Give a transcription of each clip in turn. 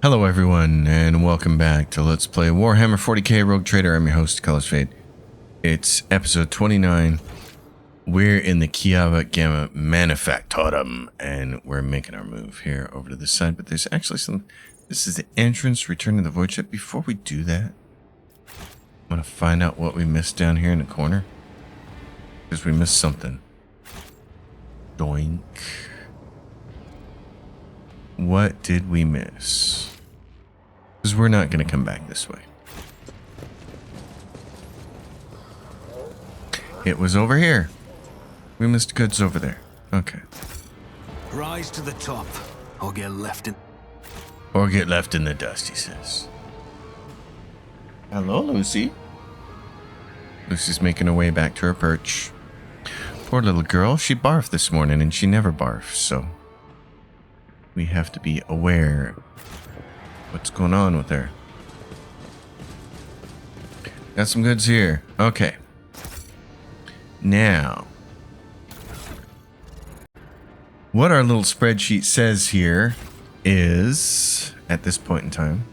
Hello everyone, and welcome back to Let's Play Warhammer 40k Rogue Trader. I'm your host, Colors Fade. It's episode 29. We're in the Kiava Gamma Manufactorum, and we're making our move here over to this side, but there's actually some... This is the entrance, return to the void ship. Before we do that, I'm going to find out what we missed down here in the corner. Because we missed something. Doink. What did we miss? Because we're not going to come back this way. It was over here. We missed goods over there. Okay. Rise to the top, or get left in... Or get left in the dust, he says. Hello, Lucy. Lucy's making her way back to her perch. Poor little girl. She barfed this morning, and she never barfs, so... we have to be aware what's going on with her. Got some goods here. Okay. Now, what our little spreadsheet says here is, at this point in time,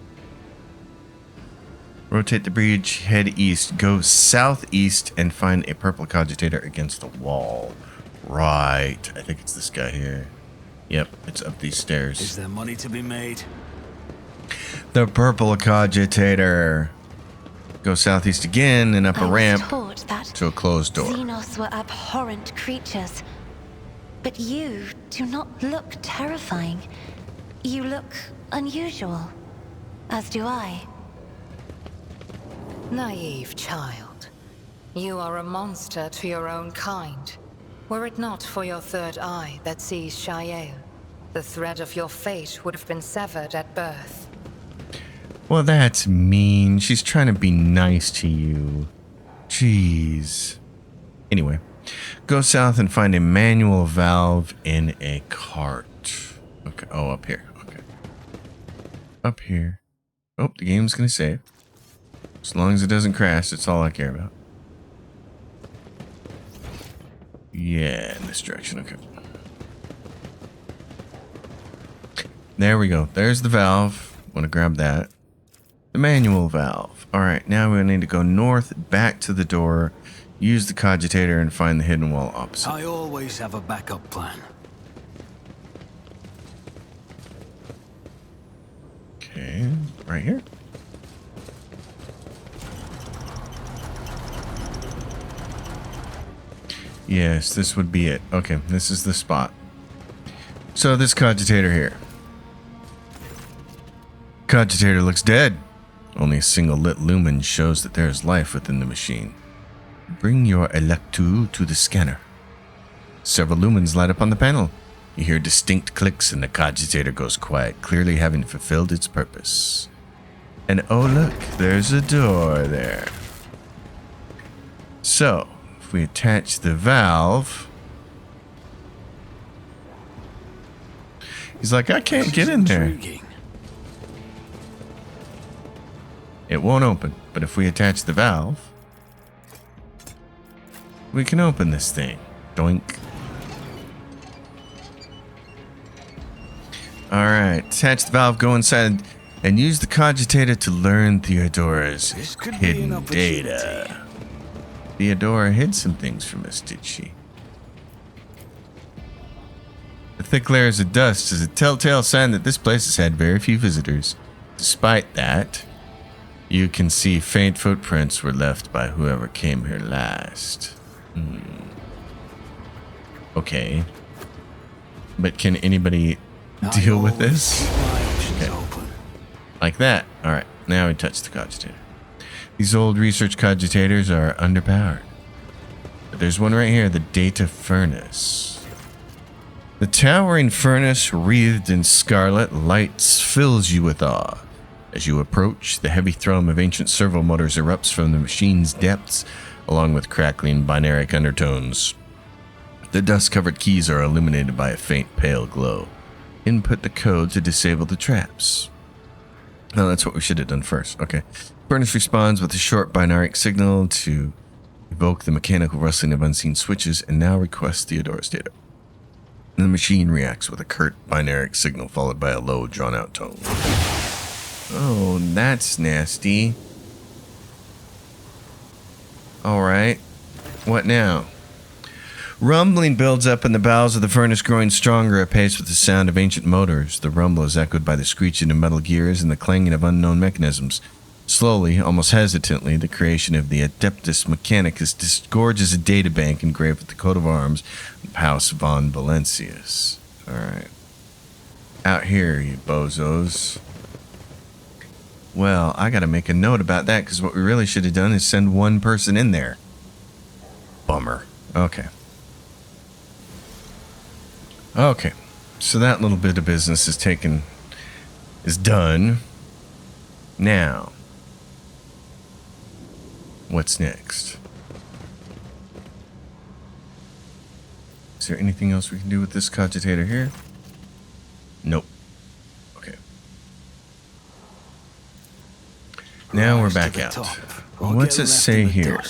rotate the bridge, head east, go southeast, and find a purple cogitator against the wall. Right. I think it's this guy here. Yep, it's up these stairs. Is there money to be made? The purple cogitator. Go southeast again and up a ramp to a closed door. Xenos were abhorrent creatures. But you do not look terrifying. You look unusual. As do I. Naive child. You are a monster to your own kind. Were it not for your third eye that sees Shael, the thread of your fate would have been severed at birth. Well, that's mean. She's trying to be nice to you. Jeez. Anyway, go south and find a manual valve in a cart. Okay. Oh, up here. Okay. Up here. Oh, the game's going to save. As long as it doesn't crash, that's all I care about. Yeah, in this direction. Okay. There we go. There's the valve. Want to grab that. The manual valve. Alright, now we need to go north, back to the door, use the cogitator, and find the hidden wall opposite. I always have a backup plan. Okay, right here. Yes, this would be it. Okay, this is the spot. So this cogitator here. Cogitator looks dead. Only a single lit lumen shows that there is life within the machine. Bring your Electu to the scanner. Several lumens light up on the panel. You hear distinct clicks and the cogitator goes quiet, clearly having fulfilled its purpose. And oh look, there's a door there. So, if we attach the valve... He's like, I can't get in there. It won't open, but if we attach the valve, we can open this thing. Doink. Alright, attach the valve, go inside, and use the cogitator to learn Theodora's hidden data. Theodora hid some things from us, did she? The thick layers of dust is a telltale sign that this place has had very few visitors. Despite that, you can see faint footprints were left by whoever came here last. Okay. But can anybody deal with this? Okay. Like that. Alright, now we touch the cogitator. These old research cogitators are underpowered. But there's one right here, the data furnace. The towering furnace, wreathed in scarlet lights, fills you with awe. As you approach, the heavy thrum of ancient servo motors erupts from the machine's depths, along with crackling binaric undertones. The dust-covered keys are illuminated by a faint pale glow. Input the code to disable the traps. No, that's what we should have done first. Okay. Furnace responds with a short binaric signal to evoke the mechanical rustling of unseen switches, and now requests Theodora's data. The machine reacts with a curt binaric signal followed by a low, drawn-out tone. Oh, that's nasty. Alright. What now? Rumbling builds up in the bowels of the furnace, growing stronger apace with the sound of ancient motors. The rumble is echoed by the screeching of metal gears and the clanging of unknown mechanisms. Slowly, almost hesitantly, the creation of the Adeptus Mechanicus disgorges a databank engraved with the coat of arms of House von Valencius. Alright. Out here, you bozos. Well, I gotta make a note about that, because what we really should have done is send one person in there. Bummer. Okay. Okay. So that little bit of business is done. Now, what's next? Is there anything else we can do with this cogitator here? Nope. Okay. Now we're back out. What's it say here?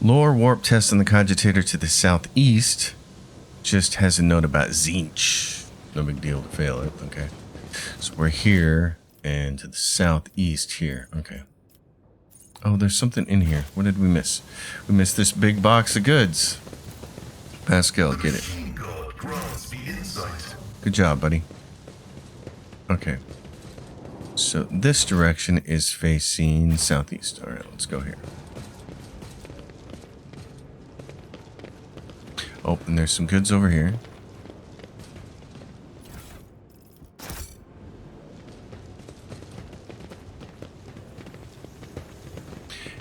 Lore warp test on the cogitator to the southeast. Just has a note about Zinch. No big deal to fail it. Okay. So we're here and to the southeast here. Okay. Oh, there's something in here. What did we miss? We missed this big box of goods. Pascal, get it. Good job, buddy. Okay. So this direction is facing southeast. All right, let's go here. Oh, and there's some goods over here.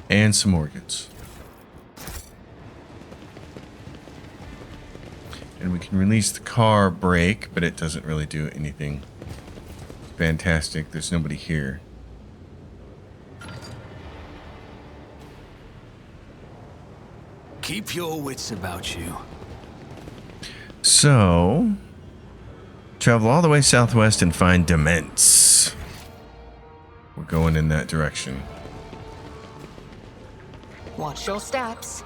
And some more goods. And we can release the car brake, but it doesn't really do anything fantastic. There's nobody here. Keep your wits about you. So, travel all the way southwest and find Dements. We're going in that direction. Watch your steps.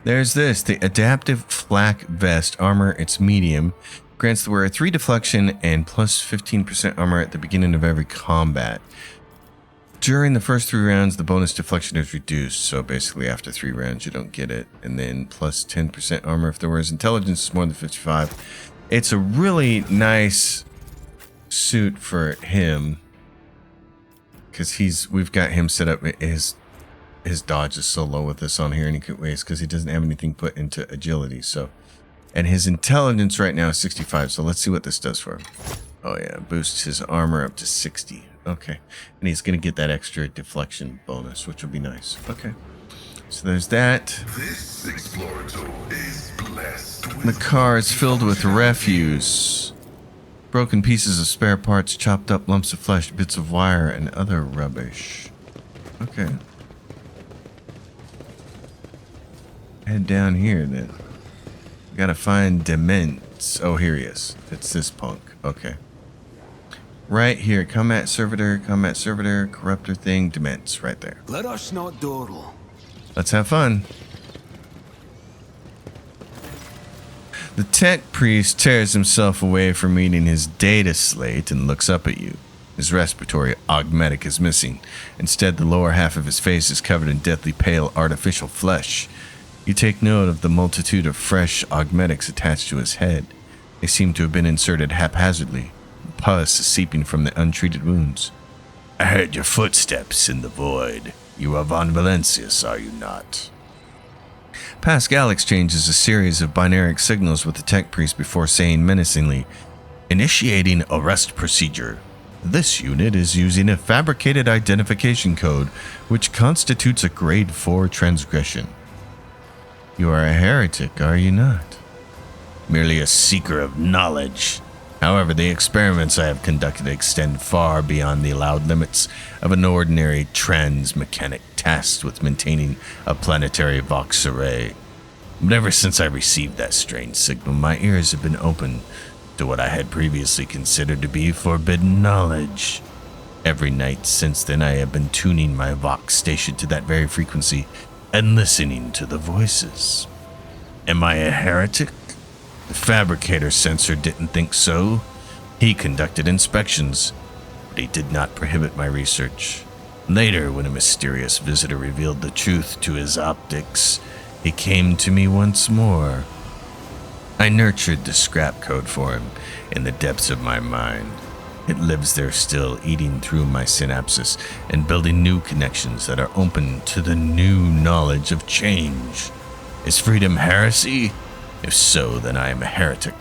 There's this. The adaptive flak vest armor. It's medium. Grants the wearer 3 deflection and plus 15% armor at the beginning of every combat. During the first 3 rounds, the bonus deflection is reduced. So basically after 3 rounds, you don't get it. And then plus 10% armor if the wearer's intelligence is more than 55. It's a really nice suit for him. Because we've got him set up. His dodge is so low with this on here in ways because he doesn't have anything put into agility. So, and his intelligence right now is 65. So let's see what this does for him. Oh yeah, boosts his armor up to 60. Okay, and he's gonna get that extra deflection bonus, which will be nice. Okay, so there's that. This explorator is blessed with The car is filled with refuse. Broken pieces of spare parts, chopped up lumps of flesh, bits of wire, and other rubbish. Okay. Head down here then. Gotta find Dements. Oh, here he is. It's this punk. Okay. Right here. Combat servitor, corruptor thing, Dements. Right there. Let us not dawdle. Let's have fun. The tech priest tears himself away from reading his data slate and looks up at you. His respiratory augmetic is missing. Instead, the lower half of his face is covered in deathly pale artificial flesh. You take note of the multitude of fresh augmetics attached to his head. They seem to have been inserted haphazardly. Pus is seeping from the untreated wounds. I heard your footsteps in the void. You are von Valencius, are you not? Pascal exchanges a series of binary signals with the tech priest before saying menacingly, initiating arrest procedure. This unit is using a fabricated identification code, which constitutes a grade 4 transgression. You are a heretic, are you not? Merely a seeker of knowledge. However, the experiments I have conducted extend far beyond the allowed limits of an ordinary transmechanic tasked with maintaining a planetary Vox array. But ever since I received that strange signal, my ears have been open to what I had previously considered to be forbidden knowledge. Every night since then, I have been tuning my Vox station to that very frequency and listening to the voices. Am I a heretic? The fabricator sensor didn't think so. He conducted inspections, but he did not prohibit my research. Later, when a mysterious visitor revealed the truth to his optics, he came to me once more. I nurtured the scrap code for him in the depths of my mind. It lives there still, eating through my synapses and building new connections that are open to the new knowledge of change. Is freedom heresy? If so, then I am a heretic.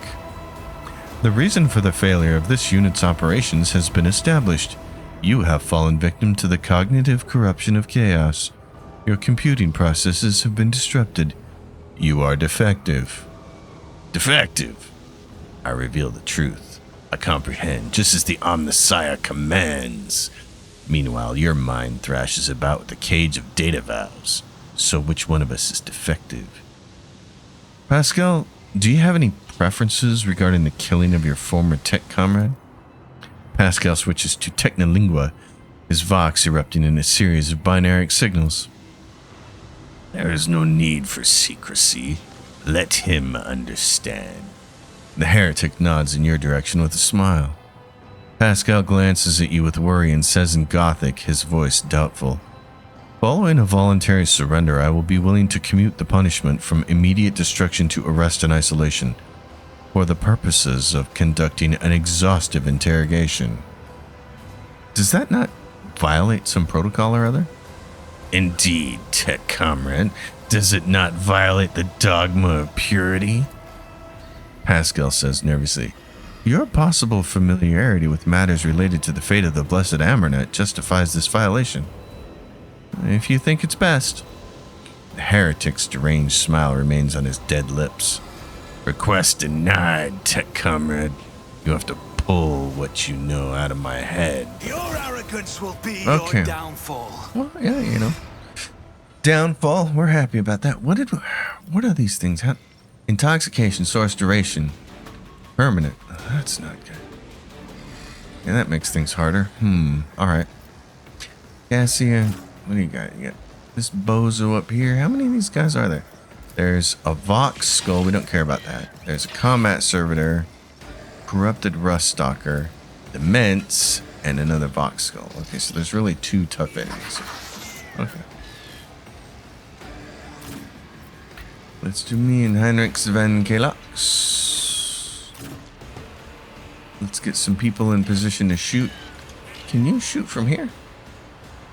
The reason for the failure of this unit's operations has been established. You have fallen victim to the cognitive corruption of chaos. Your computing processes have been disrupted. You are defective. Defective? I reveal the truth. I comprehend, just as the Omnissiah commands. Meanwhile, your mind thrashes about with a cage of data valves. So which one of us is defective? Pascal, do you have any preferences regarding the killing of your former tech comrade? Pascal switches to Technolingua, his vox erupting in a series of binary signals. There is no need for secrecy. Let him understand. The heretic nods in your direction with a smile. Pascal glances at you with worry and says in Gothic, his voice doubtful, following a voluntary surrender, I will be willing to commute the punishment from immediate destruction to arrest and isolation, for the purposes of conducting an exhaustive interrogation. Does that not violate some protocol or other? Indeed, tech comrade. Does it not violate the dogma of purity? Pascal says nervously, your possible familiarity with matters related to the fate of the blessed Amarnet justifies this violation. If you think it's best. The heretic's deranged smile remains on his dead lips. Request denied, tech comrade. You have to pull what you know out of my head. Your arrogance will be Okay. your downfall. Well, yeah, you know. Downfall, we're happy about that. What are these things? Intoxication, source, duration. Permanent. That's not good. Yeah, that makes things harder. Alright. Cassia, what do you got? You got this bozo up here. How many of these guys are there? There's a Vox skull. We don't care about that. There's a combat servitor, corrupted rust stalker, Demence, and another Vox skull. Okay, so there's really two tough enemies. Okay. Let's do me and Heinrichs van Kelax. Let's get some people in position to shoot. Can you shoot from here?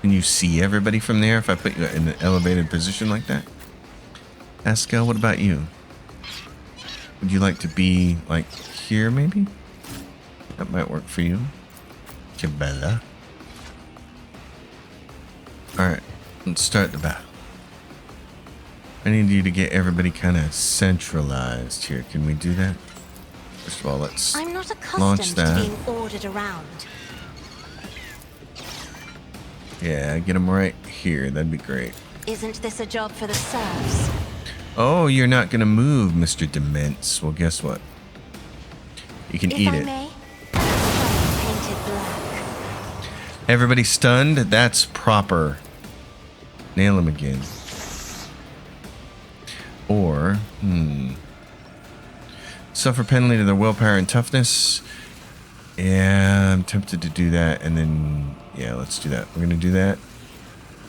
Can you see everybody from there if I put you in an elevated position like that? Pascal, what about you? Would you like to be like here maybe? That might work for you. Cabela. Alright, let's start the battle. I need you to get everybody kind of centralized here. Can we do that? First of all, let's I'm not launch accustomed that. to being ordered around. Yeah, get them right here. That'd be great. Isn't this a job for the serfs? Oh, you're not going to move, Mr. Demence. Well, guess what? You can If eat I it. may, painted black. Everybody stunned? That's proper. Nail him again. Or, suffer penalty to their willpower and toughness. Yeah, I'm tempted to do that. And then, yeah, let's do that. We're going to do that.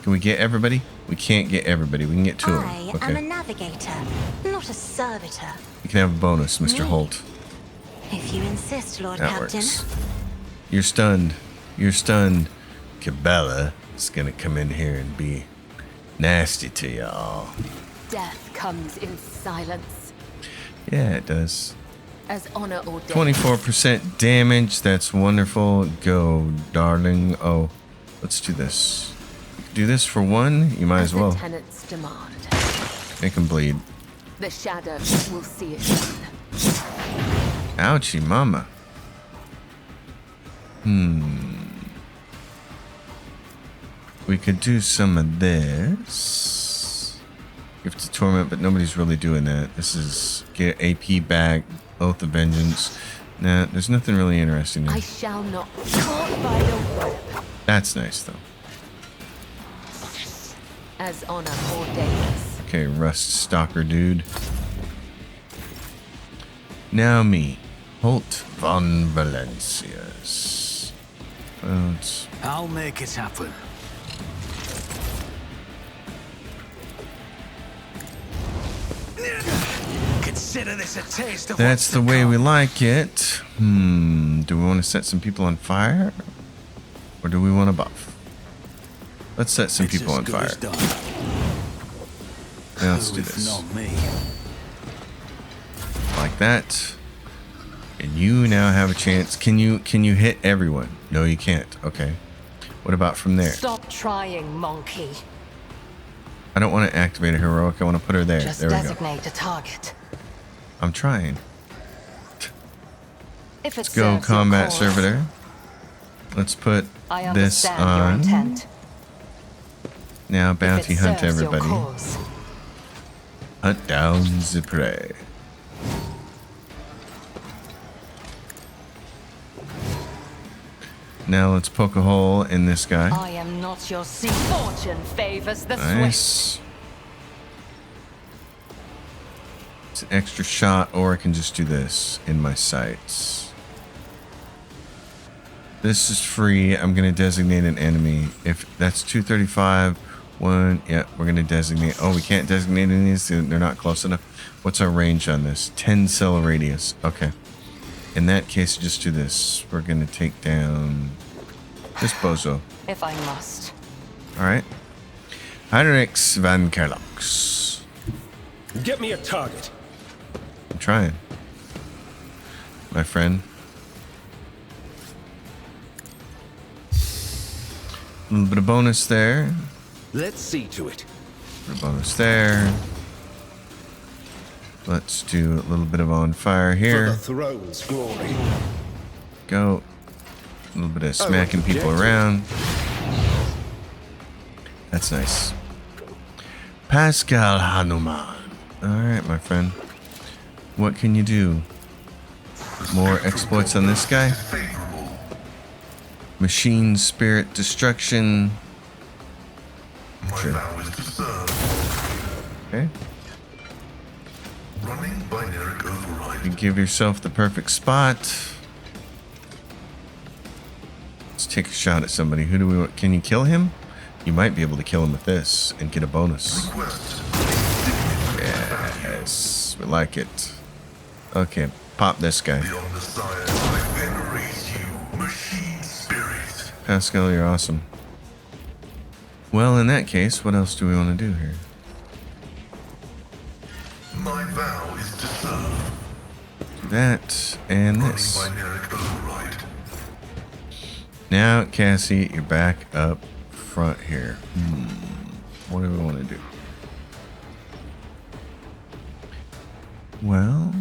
Can we get everybody? We can't get everybody. We can get two of them. I am a navigator, not a servitor. You can have a bonus, Mr. Me? Holt. If you insist, Lord That Captain. works. You're stunned. You're stunned. Cabela is going to come in here and be nasty to y'all. Death comes in silence, Yeah, it does. as honor ordains. 24% damage. That's wonderful. Go, darling. Oh, let's do this. You can do this for one. You might as well. The tenants demand. Make him bleed. The shadow will see it done. Ouchie, mama. We could do some of this. Gift of Torment, but nobody's really doing that. This is get AP back, Oath of Vengeance. Nah, there's nothing really interesting I here. shall not be caught by the rope, That's nice, though. as honor ordains. Okay, Rust Stalker dude. Now me. Holt von Valencias. Well, I'll make it happen. Consider this a taste of that's the way we like it. Do we want to set some people on fire? Or do we want to buff? Let's set some people on fire. Now let's do this. Not me. Like that. And you now have a chance. Can you hit everyone? No, you can't. Okay. What about from there? Stop trying, monkey. I don't want to activate a heroic. I want to put her there. Just there we go. designate a target. I'm trying. If Let's go combat servitor. Let's put I this understand your on. intent. Now bounty If it hunt serves your everybody. cause. Hunt down the prey. Now let's poke a hole in this guy. I am not your sea. Fortune favors the swift. Nice. It's an extra shot, or I can just do this in my sights. This is free. I'm going to designate an enemy. If that's 235, one, yeah, we're going to designate. Oh, we can't designate any of these. They're not close enough. What's our range on this? 10 cell radius. Okay. In that case, just do this. We're going to take down this bozo. If I must. All right. Heinrich van Kerlox. Get me a target. I'm trying. My friend. A little bit of bonus there. Let's see to it. A bonus there. Let's do a little bit of on fire For here. the throne's glory. Go. A little bit of smacking people around. That's nice. Pascal Hanuman. Alright, my friend. What can you do? More exploits on this guy? Machine spirit destruction. Sure. Okay. Running binary override. You give yourself the perfect spot. Let's take a shot at somebody. Who do we want? Can you kill him? You might be able to kill him with this and get a bonus. Yes, we like it. Okay, pop this guy. Beyond the science, I venerate you, machine spirit. Pascal, you're awesome. Well, in that case, what else do we want to do here? My vow is to serve. That and Running this. binary override. Now, Cassie, you're back up front here. What do we want to do? Well,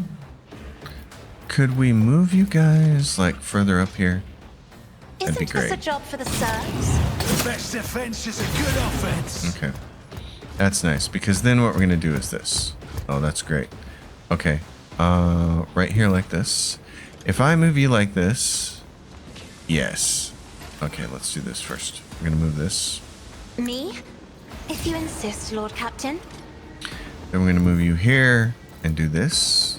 could we move you guys like further up here? That'd be Isn't this a great. job for the serfs? Best defense is a good offense. Okay. That's nice, because then what we're going to do is this. Oh, that's great. Okay. Right here like this. If I move you like this, yes. Okay, let's do this first. We're going to move this. Me? If you insist, Lord Captain. Then we're going to move you here and do this.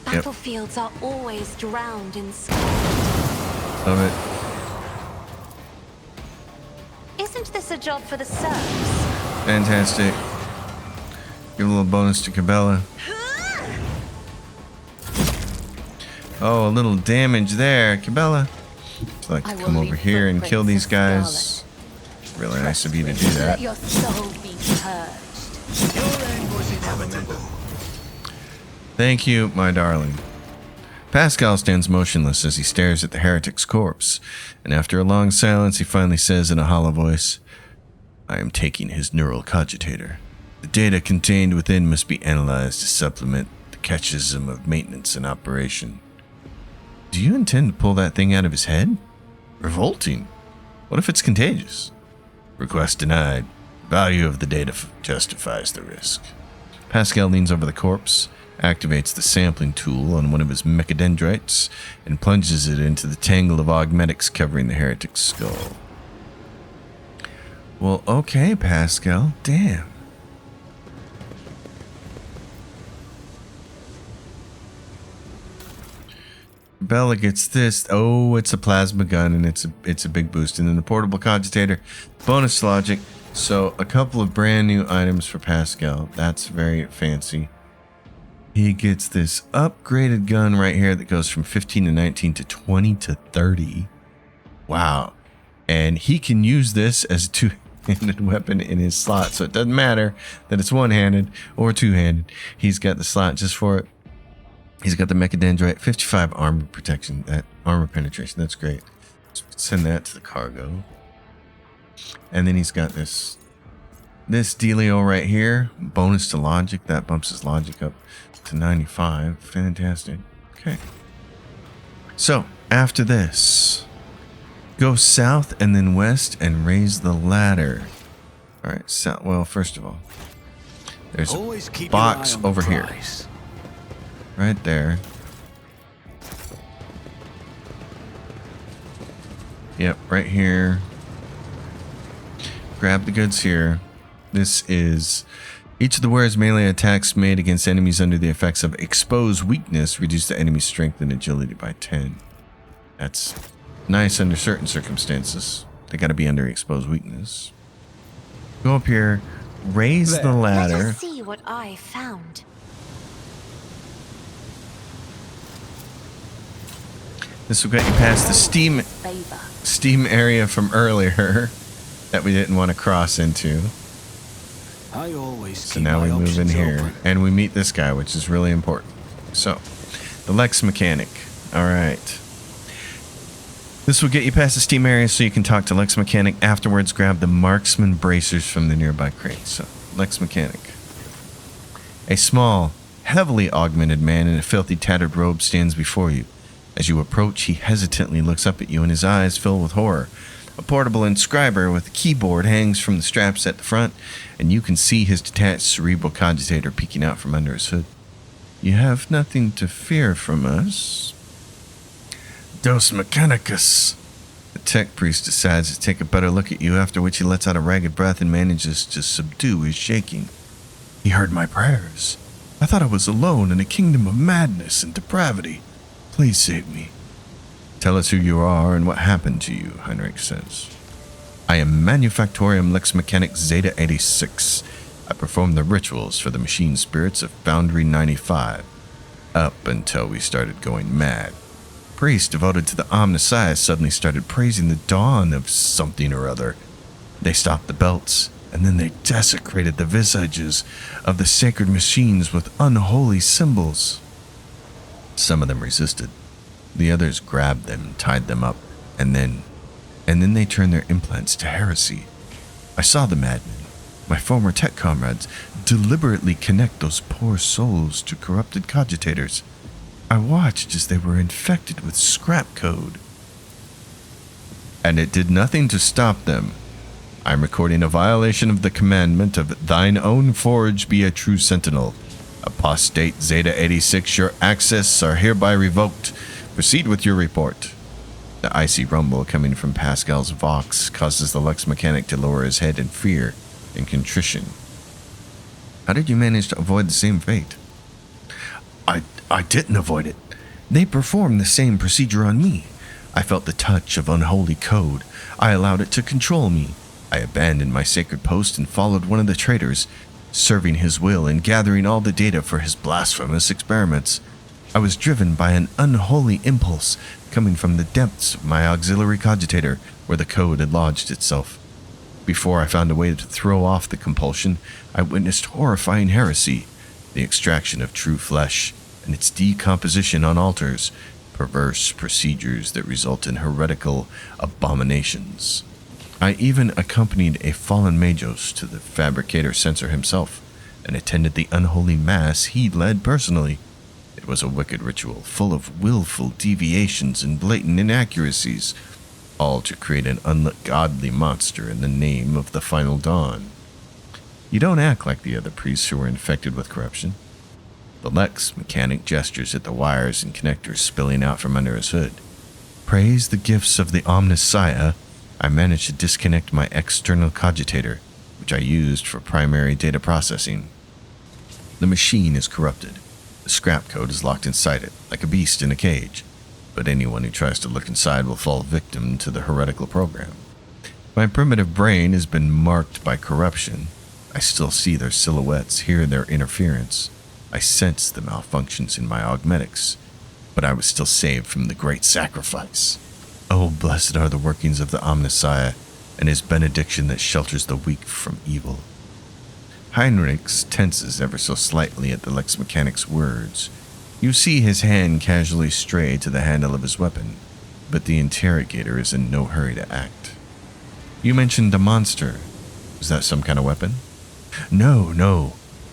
Yep. Battlefields are always drowned in sky. Love it. Isn't this a job for the serfs? Fantastic. Give a little bonus to Cabela. Oh, a little damage there, Cabela. I'd like I to will come over leave here and kill these footprints guys. Really nice of you to do Let that. your soul be purged. Your end was inevitable. Thank you, my darling. Pascal stands motionless as he stares at the heretic's corpse, and after a long silence, he finally says in a hollow voice, I am taking his neural cogitator. The data contained within must be analyzed to supplement the catechism of maintenance and operation. Do you intend to pull that thing out of his head? Revolting. What if it's contagious? Request denied. Value of the data justifies the risk. Pascal leans over the corpse, activates the sampling tool on one of his mechadendrites, and plunges it into the tangle of augmetics covering the heretic's skull. Well, okay, Pascal. Damn. Bella gets this. Oh, it's a plasma gun, and it's a big boost. And then the portable cogitator, bonus logic. So a couple of brand new items for Pascal. That's very fancy. He gets this upgraded gun right here that goes from 15 to 19 to 20 to 30. Wow. And he can use this as a two-handed weapon in his slot. So it doesn't matter that it's one-handed or two-handed. He's got the slot just for it. He's got the Mechadendrite, 55 armor protection, that armor penetration. That's great. Send that to the cargo. And then he's got this dealio right here. Bonus to logic. That bumps his logic up to 95. Fantastic. Okay. So after this, go south and then west and raise the ladder. All right. So, well, first of all, there's Always a keep box your eye on the over here. prize. Right there. Yep, right here. Grab the goods here. This is each of the wares melee attacks made against enemies under the effects of exposed weakness reduce the enemy's strength and agility by 10. That's nice under certain circumstances. They got to be under exposed weakness. Go up here, raise the Let ladder. us see what I found. This will get you past the Favor. steam area from earlier that we didn't want to cross into. I always So keep now my we move in options here open. and we meet this guy, which is really important. So, the Lex Mechanic. All right. This will get you past the steam area so you can talk to Lex Mechanic. Afterwards, grab the marksman bracers from the nearby crate. So, Lex Mechanic. A small, heavily augmented man in a filthy, tattered robe stands before you. As you approach, he hesitantly looks up at you and his eyes fill with horror. A portable inscriber with a keyboard hangs from the straps at the front, and you can see his detached cerebral cogitator peeking out from under his hood. You have nothing to fear from us. Dos Mechanicus. The tech priest decides to take a better look at you, after which he lets out a ragged breath and manages to subdue his shaking. He heard my prayers. I thought I was alone in a kingdom of madness and depravity. Please save me. Tell us who you are and what happened to you, Heinrich says. I am Manufactorium Lex Mechanic Zeta 86. I perform the rituals for the machine spirits of Foundry 95. Up until we started going mad. Priests devoted to the Omnissiah suddenly started praising the dawn of something or other. They stopped the belts, and then they desecrated the visages of the sacred machines with unholy symbols. Some of them resisted. The others grabbed them, tied them up, and then they turned their implants to heresy. I saw the madmen, my former tech comrades, deliberately connect those poor souls to corrupted cogitators. I watched as they were infected with scrap code. And it did nothing to stop them. I'm recording a violation of the commandment of thine own forge be a true sentinel. Apostate Zeta 86, your access are hereby revoked. Proceed with your report. The icy rumble coming from Pascal's Vox causes the Lex Mechanic to lower his head in fear and contrition. How did you manage to avoid the same fate? I didn't avoid it. They performed the same procedure on me. I felt the touch of unholy code. I allowed it to control me. I abandoned my sacred post and followed one of the traitors, serving his will and gathering all the data for his blasphemous experiments. I was driven by an unholy impulse coming from the depths of my auxiliary cogitator where the code had lodged itself. Before I found a way to throw off the compulsion, I witnessed horrifying heresy, the extraction of true flesh, and its decomposition on altars, perverse procedures that result in heretical abominations. I even accompanied a fallen Magos to the fabricator censor himself, and attended the unholy mass he led personally. It was a wicked ritual, full of willful deviations and blatant inaccuracies, all to create an ungodly monster in the name of the final dawn. You don't act like the other priests who were infected with corruption. The Lex Mechanic gestures at the wires and connectors spilling out from under his hood. Praise the gifts of the Omnissiah, I managed to disconnect my external cogitator, which I used for primary data processing. The machine is corrupted. The scrap code is locked inside it, like a beast in a cage. but anyone who tries to look inside will fall victim to the heretical program. My primitive brain has been marked by corruption. I still see their silhouettes, hear their interference. I sense the malfunctions in my augmetics, but I was still saved from the great sacrifice. Oh, blessed are the workings of the Omnissiah, and his benediction that shelters the weak from evil. Heinrich tenses ever so slightly at the Lex Mechanic's words. You see his hand casually stray to the handle of his weapon, but the interrogator is in no hurry to act. You mentioned a monster. Is that some kind of weapon? No,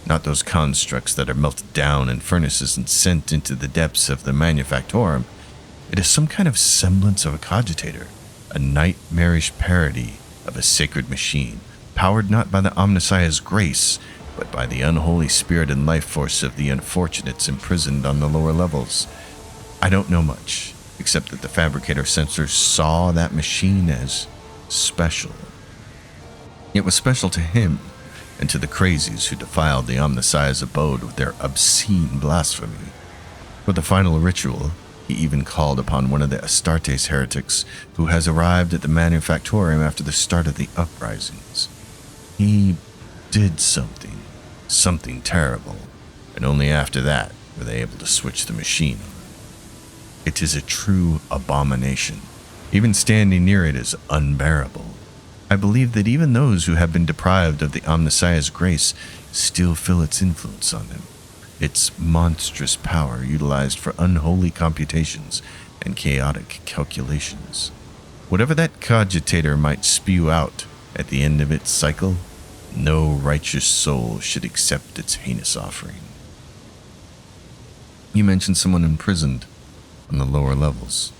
not those constructs that are melted down in furnaces and sent into the depths of the manufactorum. It is some kind of semblance of a cogitator, a nightmarish parody of a sacred machine, powered not by the Omnissiah's grace, but by the unholy spirit and life force of the unfortunates imprisoned on the lower levels. I don't know much, except that the fabricator sensor saw that machine as special. It was special to him, and to the crazies who defiled the Omnissiah's abode with their obscene blasphemy. For the final ritual, he even called upon one of the Astartes heretics who has arrived at the manufactorium after the start of the uprisings. He did something terrible, and only after that were they able to switch the machine on. It is a true abomination. Even standing near it is unbearable. I believe that even those who have been deprived of the Omnissiah's grace still feel its influence on them, its monstrous power utilized for unholy computations and chaotic calculations. Whatever that cogitator might spew out at the end of its cycle, no righteous soul should accept its heinous offering. You mentioned someone imprisoned on the lower levels.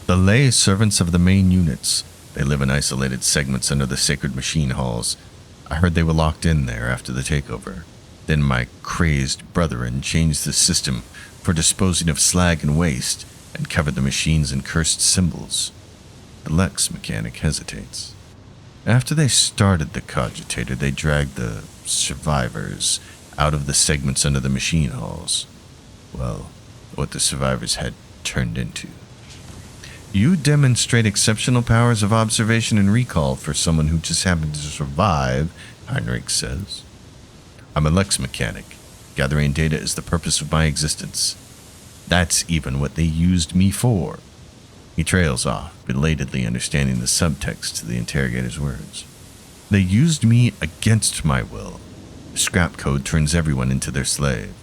The lay servants of the main units. They live in isolated segments under the sacred machine halls. I heard they were locked in there after the takeover. Then my crazed brethren changed the system for disposing of slag and waste and covered the machines in cursed symbols. The Lex Mechanic hesitates. After they started the cogitator, they dragged the survivors out of the segments under the machine halls. Well, what the survivors had turned into. You demonstrate exceptional powers of observation and recall for someone who just happened to survive, Heinrich says. I'm a Lex Mechanic. Gathering data is the purpose of my existence. That's even what they used me for. He trails off, belatedly understanding the subtext to the interrogator's words. They used me against my will. The scrap code turns everyone into their slave.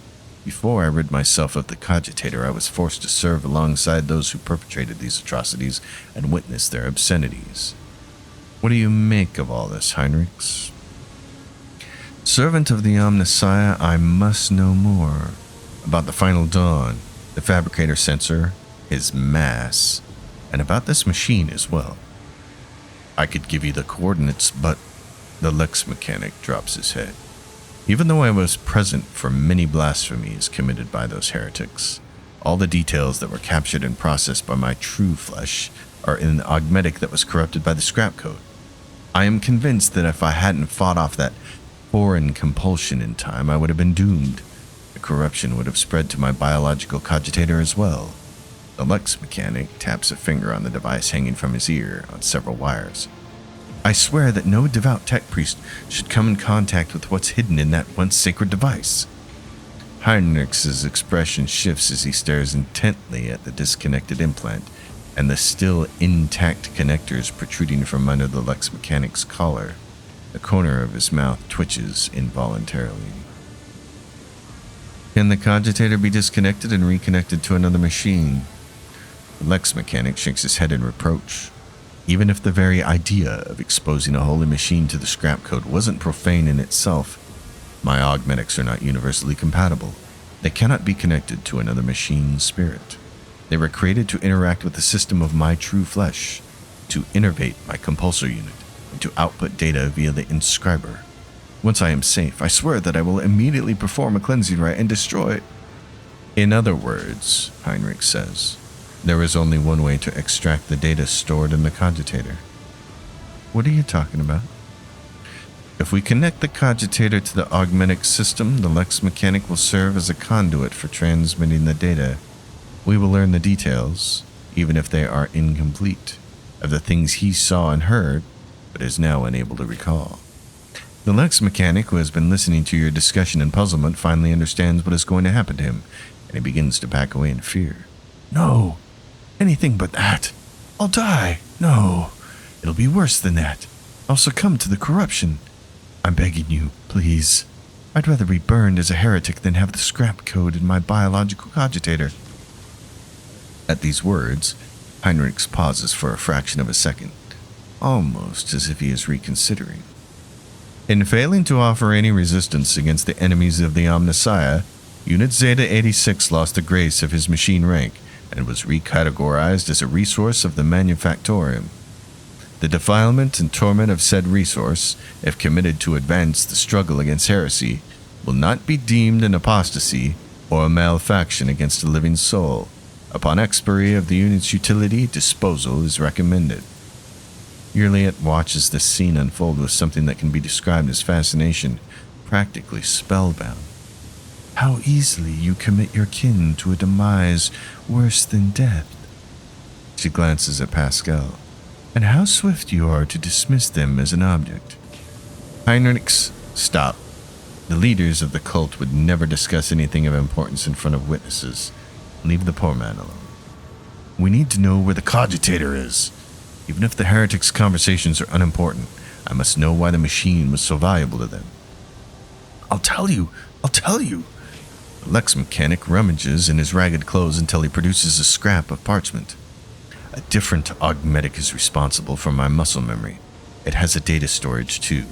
Before I rid myself of the cogitator, I was forced to serve alongside those who perpetrated these atrocities and witness their obscenities. What do you make of all this, Heinrichs? Servant of the Omnissiah, I must know more about the final dawn, the fabricator sensor, his mass, and about this machine as well. I could give you the coordinates, but the Lex Mechanic drops his head. Even though I was present for many blasphemies committed by those heretics, all the details that were captured and processed by my true flesh are in the augmetic that was corrupted by the scrap code. I am convinced that if I hadn't fought off that foreign compulsion in time, I would have been doomed. The corruption would have spread to my biological cogitator as well. The Lex Mechanic taps a finger on the device hanging from his ear on several wires. I swear that no devout tech priest should come in contact with what's hidden in that once sacred device. Heinrich's expression shifts as he stares intently at the disconnected implant and the still intact connectors protruding from under the Lex Mechanic's collar. The corner of his mouth twitches involuntarily. Can the cogitator be disconnected and reconnected to another machine? The Lex Mechanic shakes his head in reproach. Even if the very idea of exposing a holy machine to the scrap code wasn't profane in itself, my augmetics are not universally compatible. They cannot be connected to another machine's spirit. They were created to interact with the system of my true flesh, to innervate my compulsor unit, and to output data via the inscriber. Once I am safe, I swear that I will immediately perform a cleansing rite and destroy. In other words, Heinrich says, there is only one way to extract the data stored in the cogitator. What are you talking about? If we connect the cogitator to the augmetic system, the Lex Mechanic will serve as a conduit for transmitting the data. we will learn the details, even if they are incomplete, of the things he saw and heard, but is now unable to recall. The Lex mechanic who has been listening to your discussion in puzzlement finally understands what is going to happen to him, and he begins to back away in fear. No, anything but that. I'll die. No, it'll be worse than that. I'll succumb to the corruption. I'm begging you, please. I'd rather be burned as a heretic than have the scrap code in my biological cogitator. At these words, Heinrichs pauses for a fraction of a second, almost as if he is reconsidering. In failing to offer any resistance against the enemies of the Omnissiah, Unit Zeta 86 lost the grace of his machine rank and was recategorized as a resource of the Manufactorium. The defilement and torment of said resource, if committed to advance the struggle against heresy, will not be deemed an apostasy or a malfaction against a living soul. Upon expiry of the unit's utility, disposal is recommended. Juliet watches this scene unfold with something that can be described as fascination, practically spellbound. How easily you commit your kin to a demise worse than death. She glances at Pascal. And how swift you are to dismiss them as an object. Heinrichs, stop. The leaders of the cult would never discuss anything of importance in front of witnesses. Leave the poor man alone. We need to know where the cogitator is. Even if the heretics' conversations are unimportant, I must know why the machine was so valuable to them. I'll tell you. The Lex mechanic rummages in his ragged clothes until he produces a scrap of parchment. A different augmetic is responsible for my muscle memory. It has a data storage too.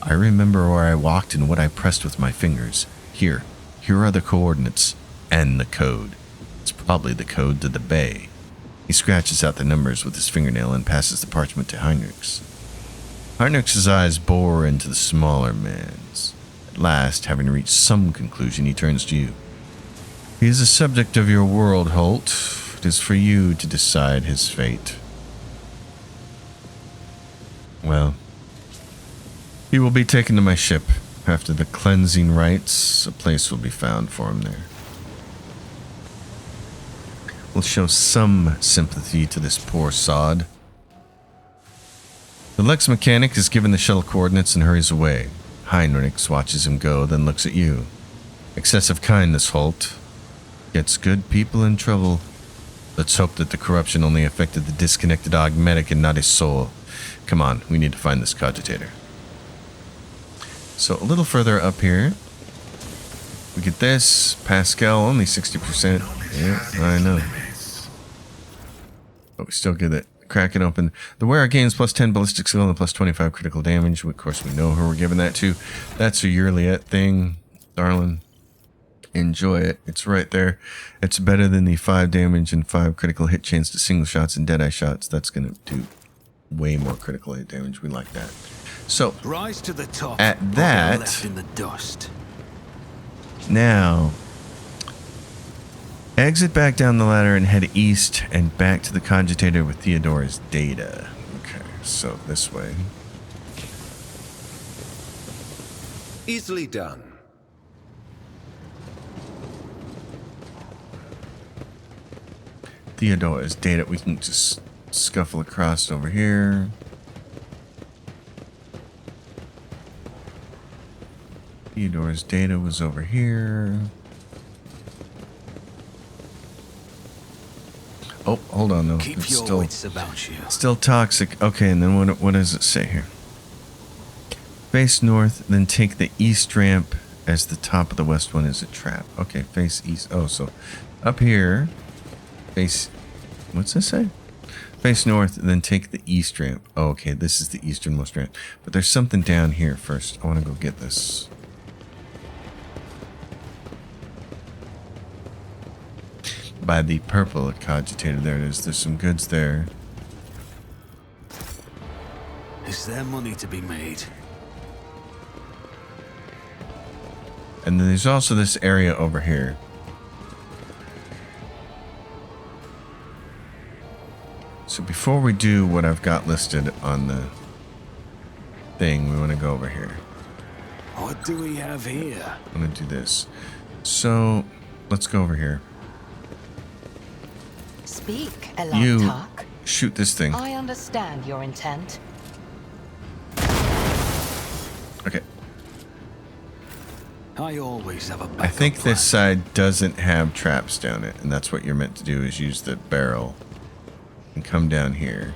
I remember where I walked and what I pressed with my fingers. Here are the coordinates and the code. It's probably the code to the bay. He scratches out the numbers with his fingernail and passes the parchment to Heinrichs. Heinrichs' eyes bore into the smaller man's. At last, having reached some conclusion, he turns to you. He is a subject of your world, Holt. It is for you to decide his fate. Well, he will be taken to my ship. After the cleansing rites, a place will be found for him there. We'll show some sympathy to this poor sod. The Lex mechanic is given the shuttle coordinates and hurries away. Heinrichs watches him go, then looks at you. Excessive kindness, Holt. Gets good people in trouble. Let's hope that the corruption only affected the disconnected augmetic and not his soul. Come on, we need to find this cogitator. So a little further up here, we get this. Pascal, only 60%. Yeah, I know. But we still get it. Crack it open. The wearer gains plus 10 ballistic skill and plus 25 critical damage. Of course, we know who we're giving that to. That's a Juliet thing, darling. Enjoy it. It's right there. It's better than the 5 damage and 5 critical hit chance to single shots and deadeye shots. That's going to do way more critical hit damage. We like that. So, Rise to the top. at that, Left in the dust. now, exit back down the ladder and head east and back to the cogitator with Theodora's data. Okay, so this way. Easily done. Theodora's data, we can just scuffle across over here. Theodora's data was over here. Oh, hold on though. Keep It's your still, wits about you. still toxic. Okay, and then what does it say here? Face north, then take the east ramp as the top of the west one is a trap. Okay, face east. Oh, so up here, face, what's this say? Face north, then take the east ramp. Oh, okay, this is the easternmost ramp. But there's something down here first. I want to go get this. By the purple cogitator, there it is. There's some goods there. Is there money to be made? And then there's also this area over here. So before we do what I've got listed on the thing, we want to go over here. What do we have here? I'm going to do this. So let's go over here. Speak, You Elantark. shoot this thing. I understand your intent. Okay. I always have a backup I think plan. this side doesn't have traps down it, and that's what you're meant to do, is use the barrel and come down here.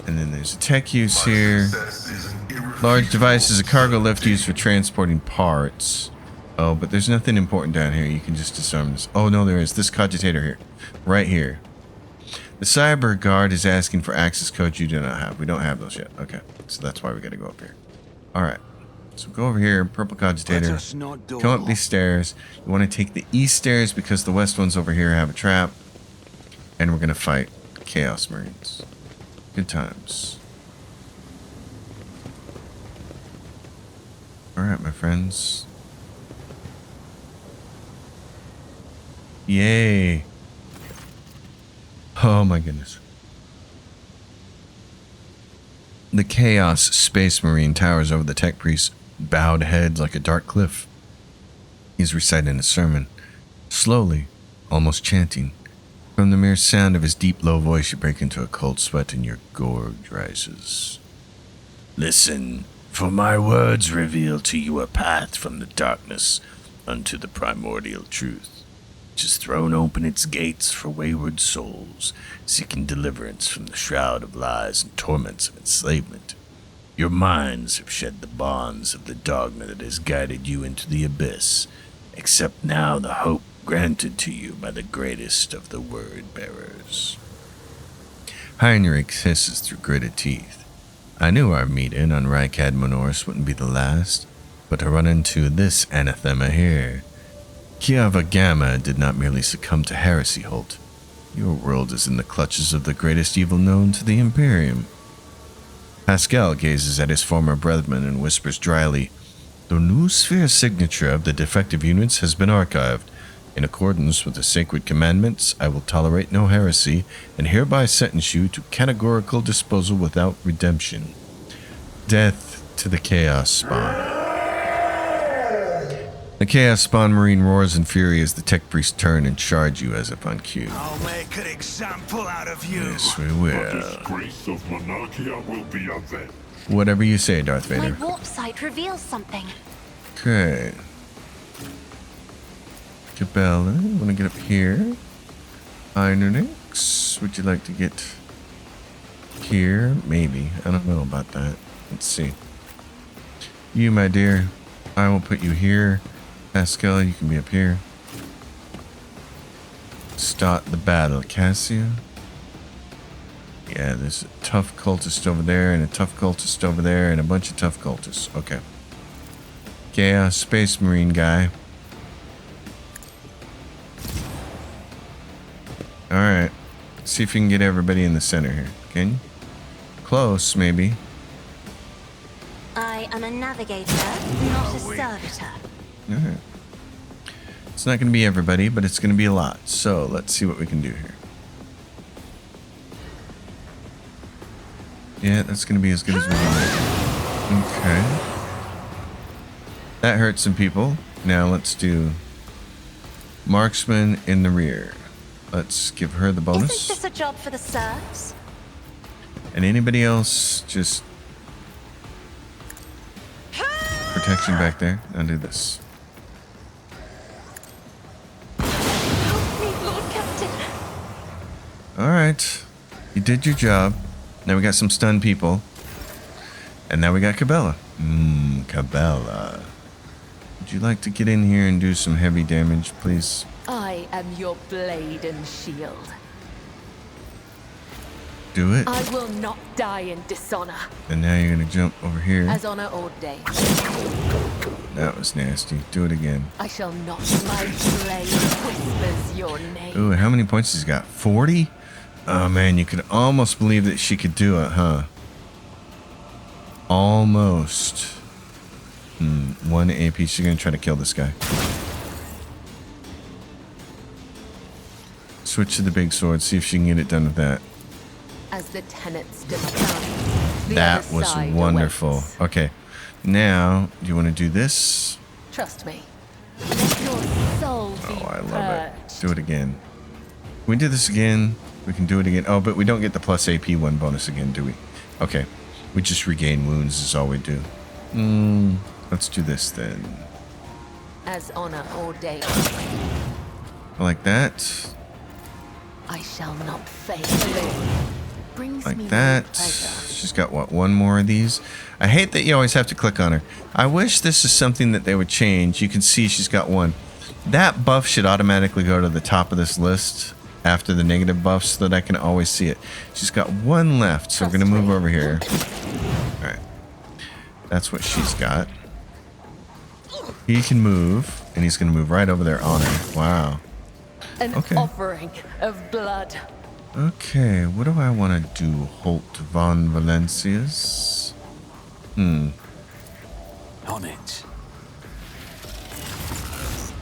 And then there's a tech use here. Success is an Large device is a cargo lift irrefutable used for transporting parts. Oh, but there's nothing important down here. You can just disarm this. Oh, no, there is. This cogitator here. Right here. The cyber guard is asking for access codes you do not have. We don't have those yet. Okay. So that's why we got to go up here. All right. So go over here. Purple Let cogitator. us not Come up dawdle. these stairs. You want to take the east stairs because the west ones over here have a trap. And we're going to fight Chaos Marines. Good times. All right, my friends. Yay. Oh my goodness. The Chaos Space Marine towers over the tech priest's bowed head like a dark cliff. He's reciting a sermon, slowly, almost chanting. From the mere sound of his deep, low voice, you break into a cold sweat and your gorge rises. Listen, for my words reveal to you a path from the darkness unto the primordial truth, which has thrown open its gates for wayward souls, seeking deliverance from the shroud of lies and torments of enslavement. Your minds have shed the bonds of the dogma that has guided you into the abyss. Accept now the hope granted to you by the greatest of the word bearers. Heinrich hisses through gritted teeth. I knew our meeting on Rykad Menoris wouldn't be the last, but to run into this anathema here. Kiava Gamma did not merely succumb to heresy, Holt. Your world is in the clutches of the greatest evil known to the Imperium. Pascal gazes at his former brethren and whispers dryly, the new sphere signature of the defective units has been archived. In accordance with the sacred commandments, I will tolerate no heresy, and hereby sentence you to categorical disposal without redemption. Death to the Chaos Spawn. The Chaos Spawn Marine roars in fury as the tech priests turn and charge you as if on cue. I'll make an example out of you. Yes, we The will. disgrace of Monarchia will be avenged. Whatever you say, Darth My Vader. warp sight reveals something. Okay. Cabela, want to get up here? Ironix, would you like to get here? Maybe. I don't know about that. Let's see. You, my dear, I will put you here. Pascal, you can be up here. Start the battle. Cassia? Yeah, there's a tough cultist over there, and a tough cultist over there, and a bunch of tough cultists. Okay. Chaos Space Marine guy. Alright. See if you can get everybody in the center here. Can you? Close, maybe. I am a navigator, not a servitor. Alright. It's not going to be everybody, but it's going to be a lot. So, let's see what we can do here. Yeah, that's going to be as good as we can make. Okay. That hurt some people. Now let's do marksman in the rear. Let's give her the Isn't bonus. this a job for the serfs? And anybody else, just protection back there. I'll do this. Help me, Lord Captain. Alright. You did your job. Now we got some stunned people. And now we got Cabela. Cabela. Would you like to get in here and do some heavy damage, please? I am your blade and shield. Do it. I will not die in dishonor, And now you're gonna jump over here. as honor ordained. That was nasty. Do it again. I shall not. My blade whispers your name. Ooh, how many points has he got? 40? Oh man, you could almost believe that she could do it, huh? Almost. 1 AP. She's gonna try to kill this guy. Switch to the big sword. See if she can get it done with that. As the tenets decide. The That other was side wonderful. awaits. Okay. Now, do you want to do this? Trust me. your soul be Oh, I love it. purged. Do it again. Can we do this again? We can do it again. Oh, but we don't get the plus AP 1 bonus again, do we? Okay. We just regain wounds is all we do. Let's do this then. As honor ordained, Like that. I shall not fail. Brings me Like no that. pleasure. She's got, what, 1 more of these? I hate that you always have to click on her. I wish this is something that they would change. You can see she's got 1. That buff should automatically go to the top of this list after the negative buffs so that I can always see it. She's got 1 left, so we're going to move over here. Alright. That's what she's got. He can move, and he's going to move right over there on her. Wow. An Okay. offering of blood. Okay, what do I want to do? Holt von Valencius? On it.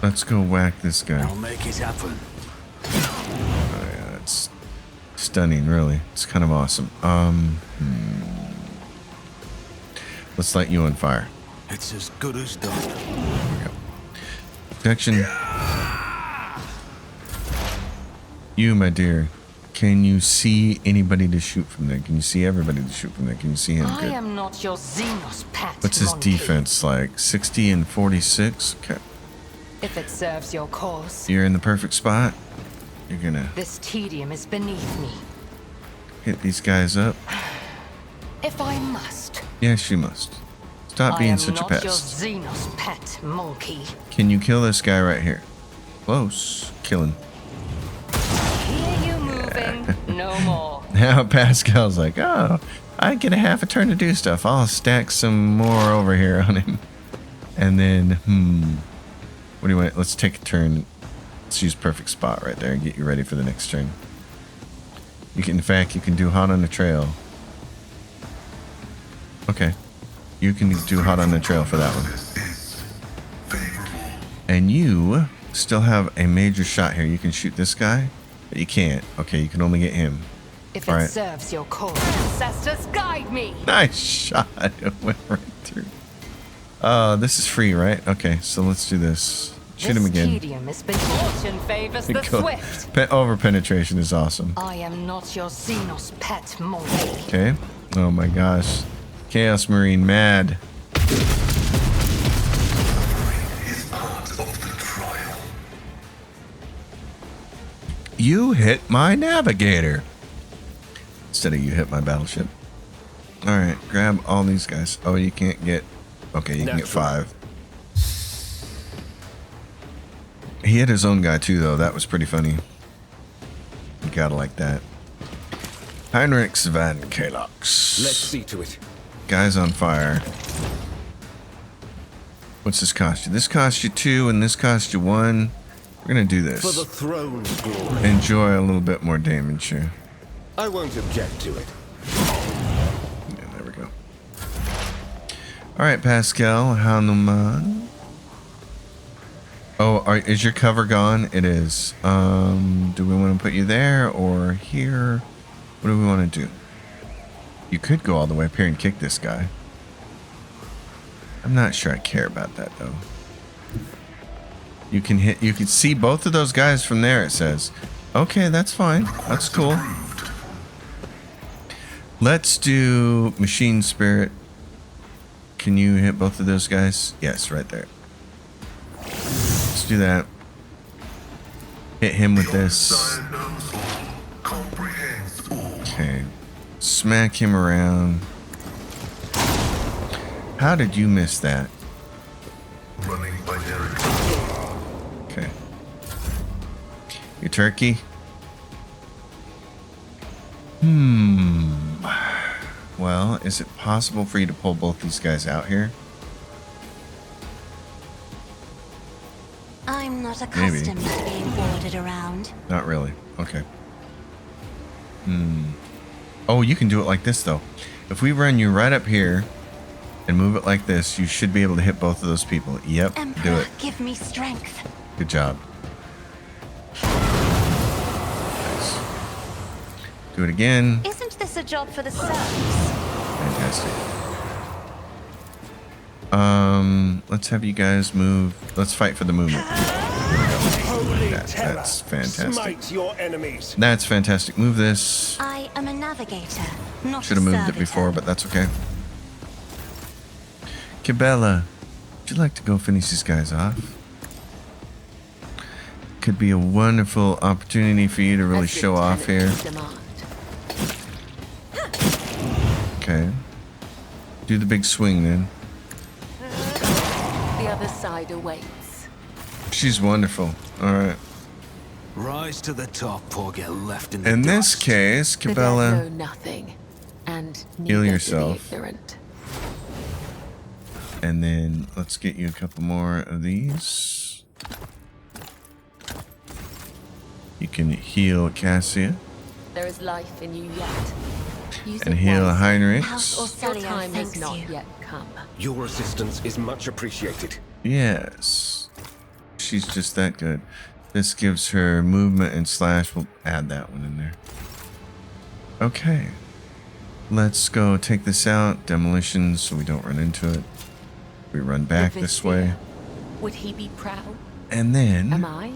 Let's go whack this guy. I'll make it happen. Oh yeah, it's stunning, really. It's kind of awesome. Let's light you on fire. It's as good as done. Protection. You, my dear. Can you see anybody to shoot from there? Can you see everybody to shoot from there? Can you see him? I Good. am not your Xenos pet. What's his monkey. defense like? 60 and 46? Okay. If it serves your cause, You're in the perfect spot. You're gonna this tedium is beneath me. hit these guys up. If I must, Yes, you must. Stop I being am such a not your pest. Xenos pet, monkey. Can you kill this guy right here? Close. Killing. Hear you moving, no more. Now Pascal's like, oh, I get a half a turn to do stuff. I'll stack some more over here on him. And then, what do you want? Let's take a turn. Let's use perfect spot right there and get you ready for the next turn. You can, in fact, you can do hot on the trail. Okay. You can do hot on the trail for that one. And you still have a major shot here. You can shoot this guy, but you can't. Okay, you can only get him. If All it right. serves your cause, ancestors guide me. Nice shot. It went right through. This is free, right? Okay, so let's do this. Shoot this him again. tedium is beneath. Fortune favors the Go. swift. Over penetration is awesome. I am not your Xenos pet, monkey. Okay. Oh my gosh. Chaos Marine mad. Is part of the trial. You hit my navigator. Instead of you hit my battleship. Alright, grab all these guys. Oh, you can't get... Okay, you can get 5. He hit his own guy too, though. That was pretty funny. You gotta like that. Heinrich van Kalox. Let's see to it. Guy's on fire. What's this cost you? This cost you 2 and this cost you 1. We're gonna do this. For the throne's glory. Enjoy a little bit more damage here. I won't object to it. Yeah, there we go. Alright, Pascal, Hanuman. Oh, is your cover gone? It is. Do we want to put you there or here? What do we want to do? You could go all the way up here and kick this guy. I'm not sure I care about that though. You can see both of those guys from there, it says. Okay, that's fine. That's cool. Let's do Machine Spirit. Can you hit both of those guys? Yes, right there. Let's do that. Hit him with this. Side knows all, comprehends all. Okay. Smack him around. How did you miss that? Running binary. Okay. You turkey? Well, is it possible for you to pull both these guys out here? I'm not accustomed to being ordered around. Not really. Okay. Oh, you can do it like this, though. If we run you right up here and move it like this, you should be able to hit both of those people. Yep, do Emperor, it. give me strength. Good job. Nice. Do it again. Isn't this a job for the serfs? Fantastic. Let's have you guys move. Let's fight for the movement. that. terror. That's fantastic. Smite your enemies. That's fantastic. Move this. I am a navigator, not Should have a moved it servitor. before, but that's okay. Cabela, would you like to go finish these guys off? Could be a wonderful opportunity for you to really As show off here. Demand. Okay. Do the big swing then. The other side awaits. She's wonderful. Alright. Rise to the top or get left in the In this dust. case, The dead Cabela, know nothing, and Heal neither yourself. do the ignorant. and then let's get you a couple more of these. You can heal Cassia There is life in you yet. Use and it heal wisely. Heinrich. House Your Orcelio time thanks has not you. yet come. Your assistance is much appreciated. Yes. She's just that good. This gives her movement and slash. We'll add that one in there. Okay. Let's go take this out. Demolition so we don't run into it. We run back The this way. Vizier. Would he be proud? And then Am I?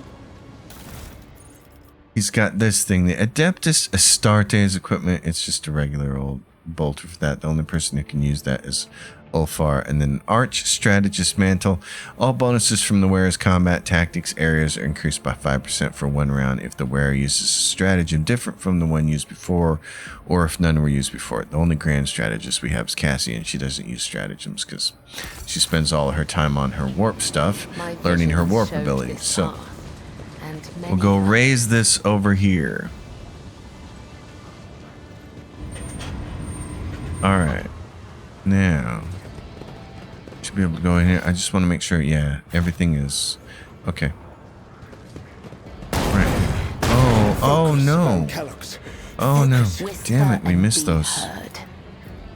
he's got this thing. The Adeptus Astartes equipment. It's just a regular old bolter for that. The only person who can use that is Ulfar. And then Arch Strategist Mantle. All bonuses from the wearer's combat tactics areas are increased by 5% for 1 round if the wearer uses a stratagem different from the one used before, or if none were used before. The only grand strategist we have is Cassie, and she doesn't use stratagems because she spends all of her time on her warp stuff, My learning her visions warp showed abilities. this So path, and we'll many go others. raise this over here. Alright. Now, should be able to go in here. I just want to make sure, yeah, everything is okay. Right. Oh no. Calyx. Oh no. Whisper Damn it, we and missed be those. heard.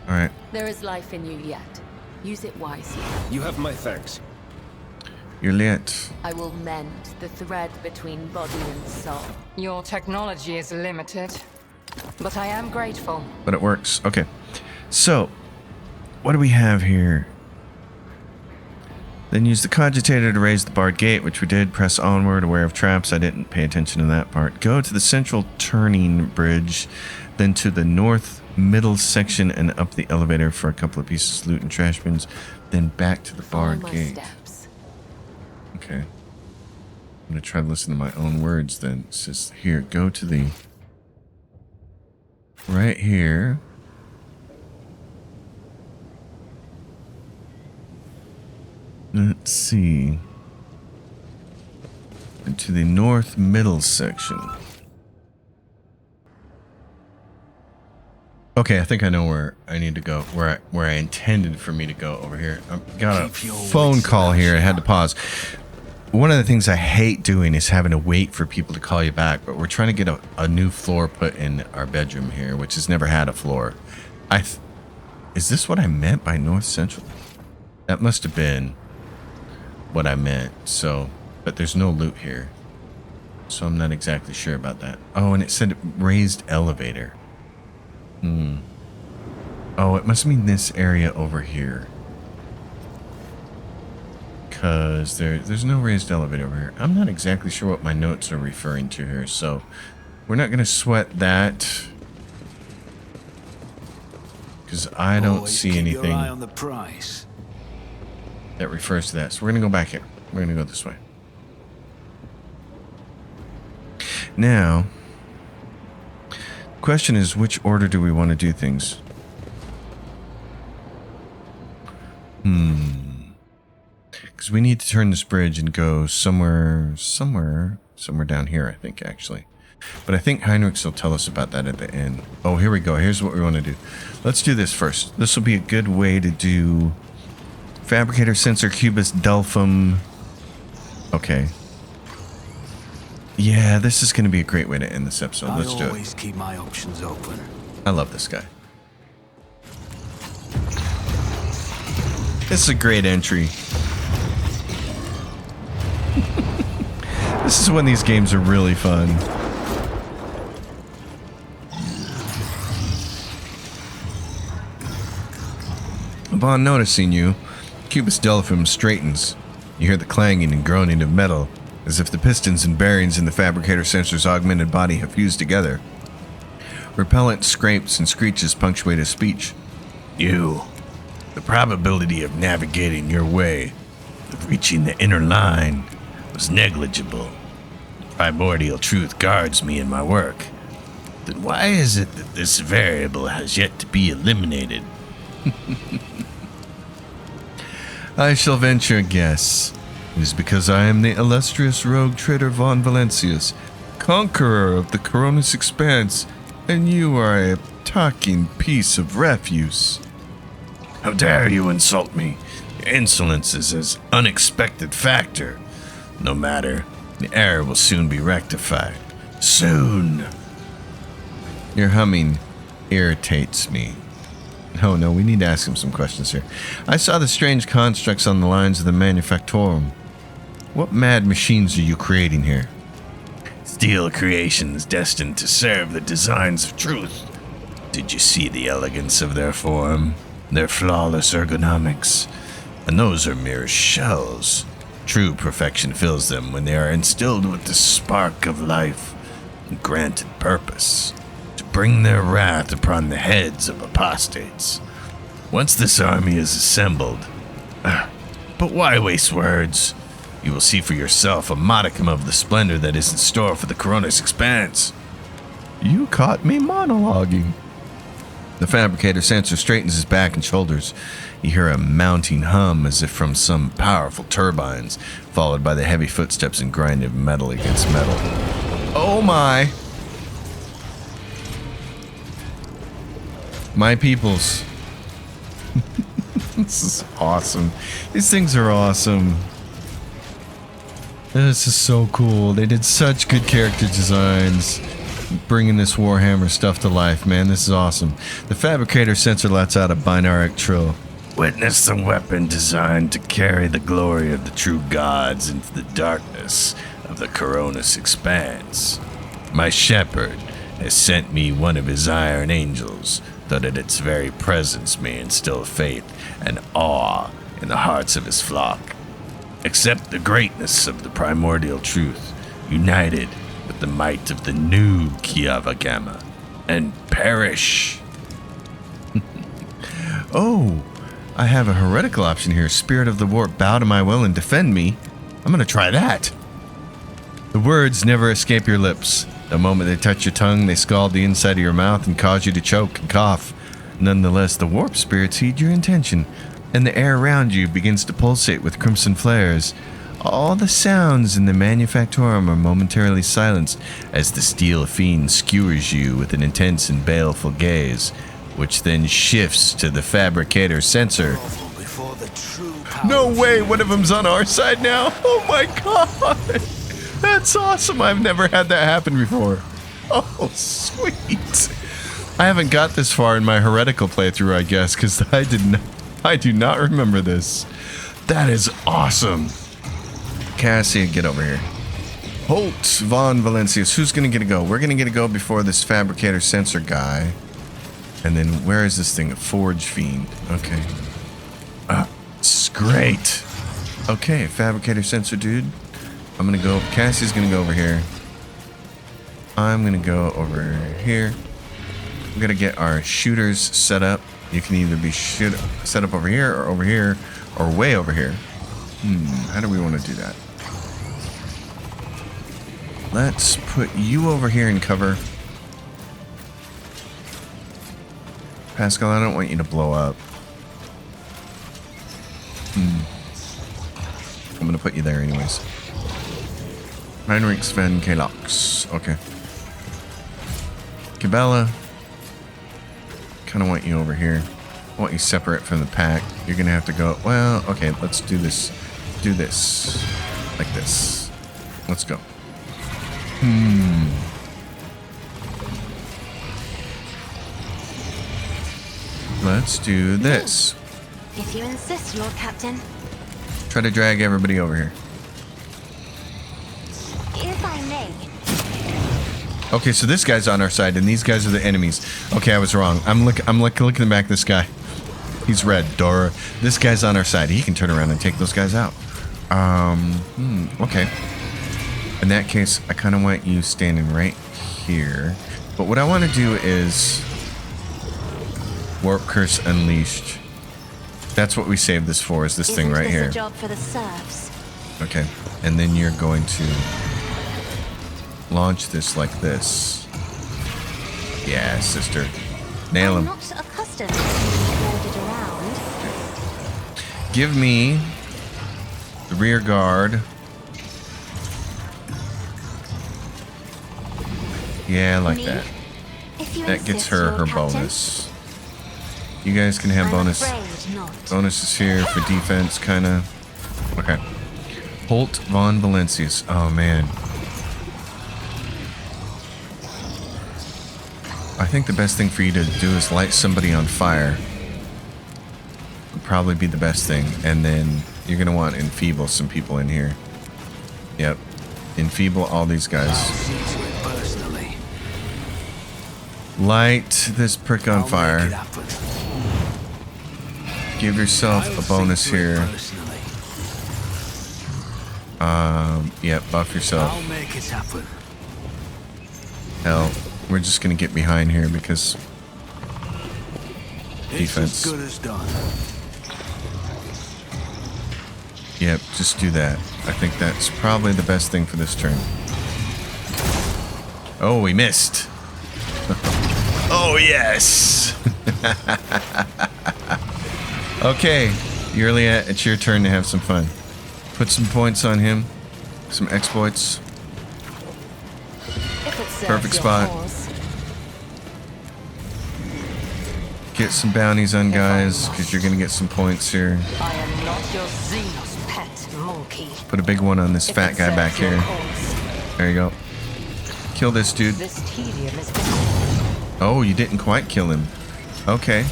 Alright. There is life in you yet. Use it wisely. You have my thanks. You're lit. I will mend the thread between body and soul. Your technology is limited, but I am grateful. But it works. Okay. So, what do we have here? Then use the cogitator to raise the barred gate, which we did. Press onward, aware of traps. I didn't pay attention to that part. Go to the central turning bridge, then to the north middle section and up the elevator for a couple of pieces of loot and trash bins. Then back to the Follow barred my gate. steps. Okay. I'm going to try to listen to my own words then. It says here, go to the... right here. Let's see. Into the north middle section. Okay, I think I know where I need to go. Where I intended for me to go over here. I've got a Keep your phone wits call about here. I you. had to pause. One of the things I hate doing is having to wait for people to call you back. But we're trying to get a new floor put in our bedroom here, which has never had a floor. Is this what I meant by North Central? That must have been what I meant. So, but there's no loot here, so I'm not exactly sure about that. Oh, and it said raised elevator. Oh, it must mean this area over here, because there's no raised elevator over here. I'm not exactly sure what my notes are referring to here, so we're not gonna sweat that because I don't Always see keep anything Your eye on the prize. that refers to that. So we're going to go back here. We're going to go this way. Now, the question is, which order do we want to do things? Because we need to turn this bridge and go somewhere down here, I think, actually. But I think Heinrich will tell us about that at the end. Oh, here we go. Here's what we want to do. Let's do this first. This will be a good way to do Fabricator, Sensor, Cubis, Delphim. Okay. Yeah, this is going to be a great way to end this episode. Let's do I it. always keep my options open. I love this guy. This is a great entry. This is when these games are really fun. Upon noticing you, Cubis Delphim straightens. You hear the clanging and groaning of metal as if the pistons and bearings in the fabricator sensor's augmented body have fused together. Repellent scrapes and screeches punctuate his speech. The probability of navigating your way, of reaching the inner line, was negligible. Primordial truth guards me in my work. Then why is it that this variable has yet to be eliminated? I shall venture a guess. It is because I am the illustrious rogue trader von Valencius, conqueror of the Coronis Expanse, and you are a talking piece of refuse. How dare you insult me? Your insolence is an unexpected factor. No matter, the error will soon be rectified. Soon. Your humming irritates me. Oh no, we need to ask him some questions here. I saw the strange constructs on the lines of the Manufactorum. What mad machines are you creating here? Steel creations destined to serve the designs of truth. Did you see the elegance of their form? Their flawless ergonomics? And those are mere shells. True perfection fills them when they are instilled with the spark of life and granted purpose to bring their wrath upon the heads of apostates. Once this army is assembled... But why waste words? You will see for yourself a modicum of the splendor that is in store for the Coronis Expanse. You caught me monologuing. The fabricator sensor straightens his back and shoulders. You hear a mounting hum as if from some powerful turbines, followed by the heavy footsteps and grind of metal against metal. Oh my! My peoples. This is awesome. These things are awesome. This is so cool. They did such good character designs. Bringing this Warhammer stuff to life, man. This is awesome. The fabricator sensor lets out a binaric trill. Witness the weapon designed to carry the glory of the true gods into the darkness of the Coronis Expanse. My shepherd has sent me one of his iron angels, though that its very presence may instill faith and awe in the hearts of his flock. Accept the greatness of the primordial truth, united with the might of the new Kiava Gamma, and perish. Oh, I have a heretical option here. Spirit of the Warp, bow to my will and defend me. I'm gonna try that. The words never escape your lips. The moment they touch your tongue, they scald the inside of your mouth and cause you to choke and cough. Nonetheless, the warp spirits heed your intention, and the air around you begins to pulsate with crimson flares. All the sounds in the Manufactorum are momentarily silenced as the steel fiend skewers you with an intense and baleful gaze, which then shifts to the fabricator sensor. No way, one of them's on our side now. Oh my god. That's awesome. I've never had that happen before. Oh, sweet. I haven't got this far in my heretical playthrough, I guess, because I do not remember this. That is awesome. Cassie, get over here. Holt von Valencius. Who's going to get a go? We're going to get a go before this fabricator sensor guy. And then where is this thing? A forge fiend. Okay. It's great. Okay, fabricator sensor dude. I'm going to go. Cassie's going to go over here. I'm going to go over here. We're going to get our shooters set up. You can either be set up over here, or way over here. How do we want to do that? Let's put you over here in cover. Pascal, I don't want you to blow up. I'm going to put you there anyways. Heinrich Sven Kalox. Okay. Cabela. Kind of want you over here. I want you separate from the pack. You're going to have to go... Well, okay, let's do this. Do this. Like this. Let's go. Let's do this. If you insist, Lord Captain. Try to drag everybody over here. If I may. Okay, so this guy's on our side, and these guys are the enemies. Okay, I was wrong. I'm looking back at this guy. He's red. Dora. This guy's on our side. He can turn around and take those guys out. Okay. In that case, I kind of want you standing right here. But what I want to do is Warp Curse Unleashed. That's what we saved this for, is this thing right here. Isn't this a job for the serfs? Okay, and then you're going to launch this like this. Yeah, sister. Nail him. I'm not accustomed to being ordered around. Give me the rear guard. Yeah, I like Me? that. If you That gets insist, her Lord Captain. bonus. You guys can have I'm bonus. afraid not. Bonuses here for defense, kind of. Okay. Holt von Valencius. Oh, man. I think the best thing for you to do is light somebody on fire. Would probably be the best thing. And then you're going to want enfeeble some people in here. Yep. Enfeeble all these I'll guys. see to it personally. Light this prick on I'll fire. make it happen. Give yourself I'll a bonus see to it here. personally. Yep, buff yourself. I'll make it happen. Hell, we're just gonna get behind here because defense. It's as good as done. Yep, just do that. I think that's probably the best thing for this turn. Oh, we missed. Oh, yes. Okay, Yurlia, it's your turn to have some fun. Put some points on him. Some exploits. If it serves Perfect your spot. cause. Get some bounties on guys, because you're going to get some points here. I am not your Xenos pet monkey. Put a big one on this If fat it guy back serves your here. cause. There you go. Kill this dude. This tedium is Oh, you didn't quite kill him. Okay.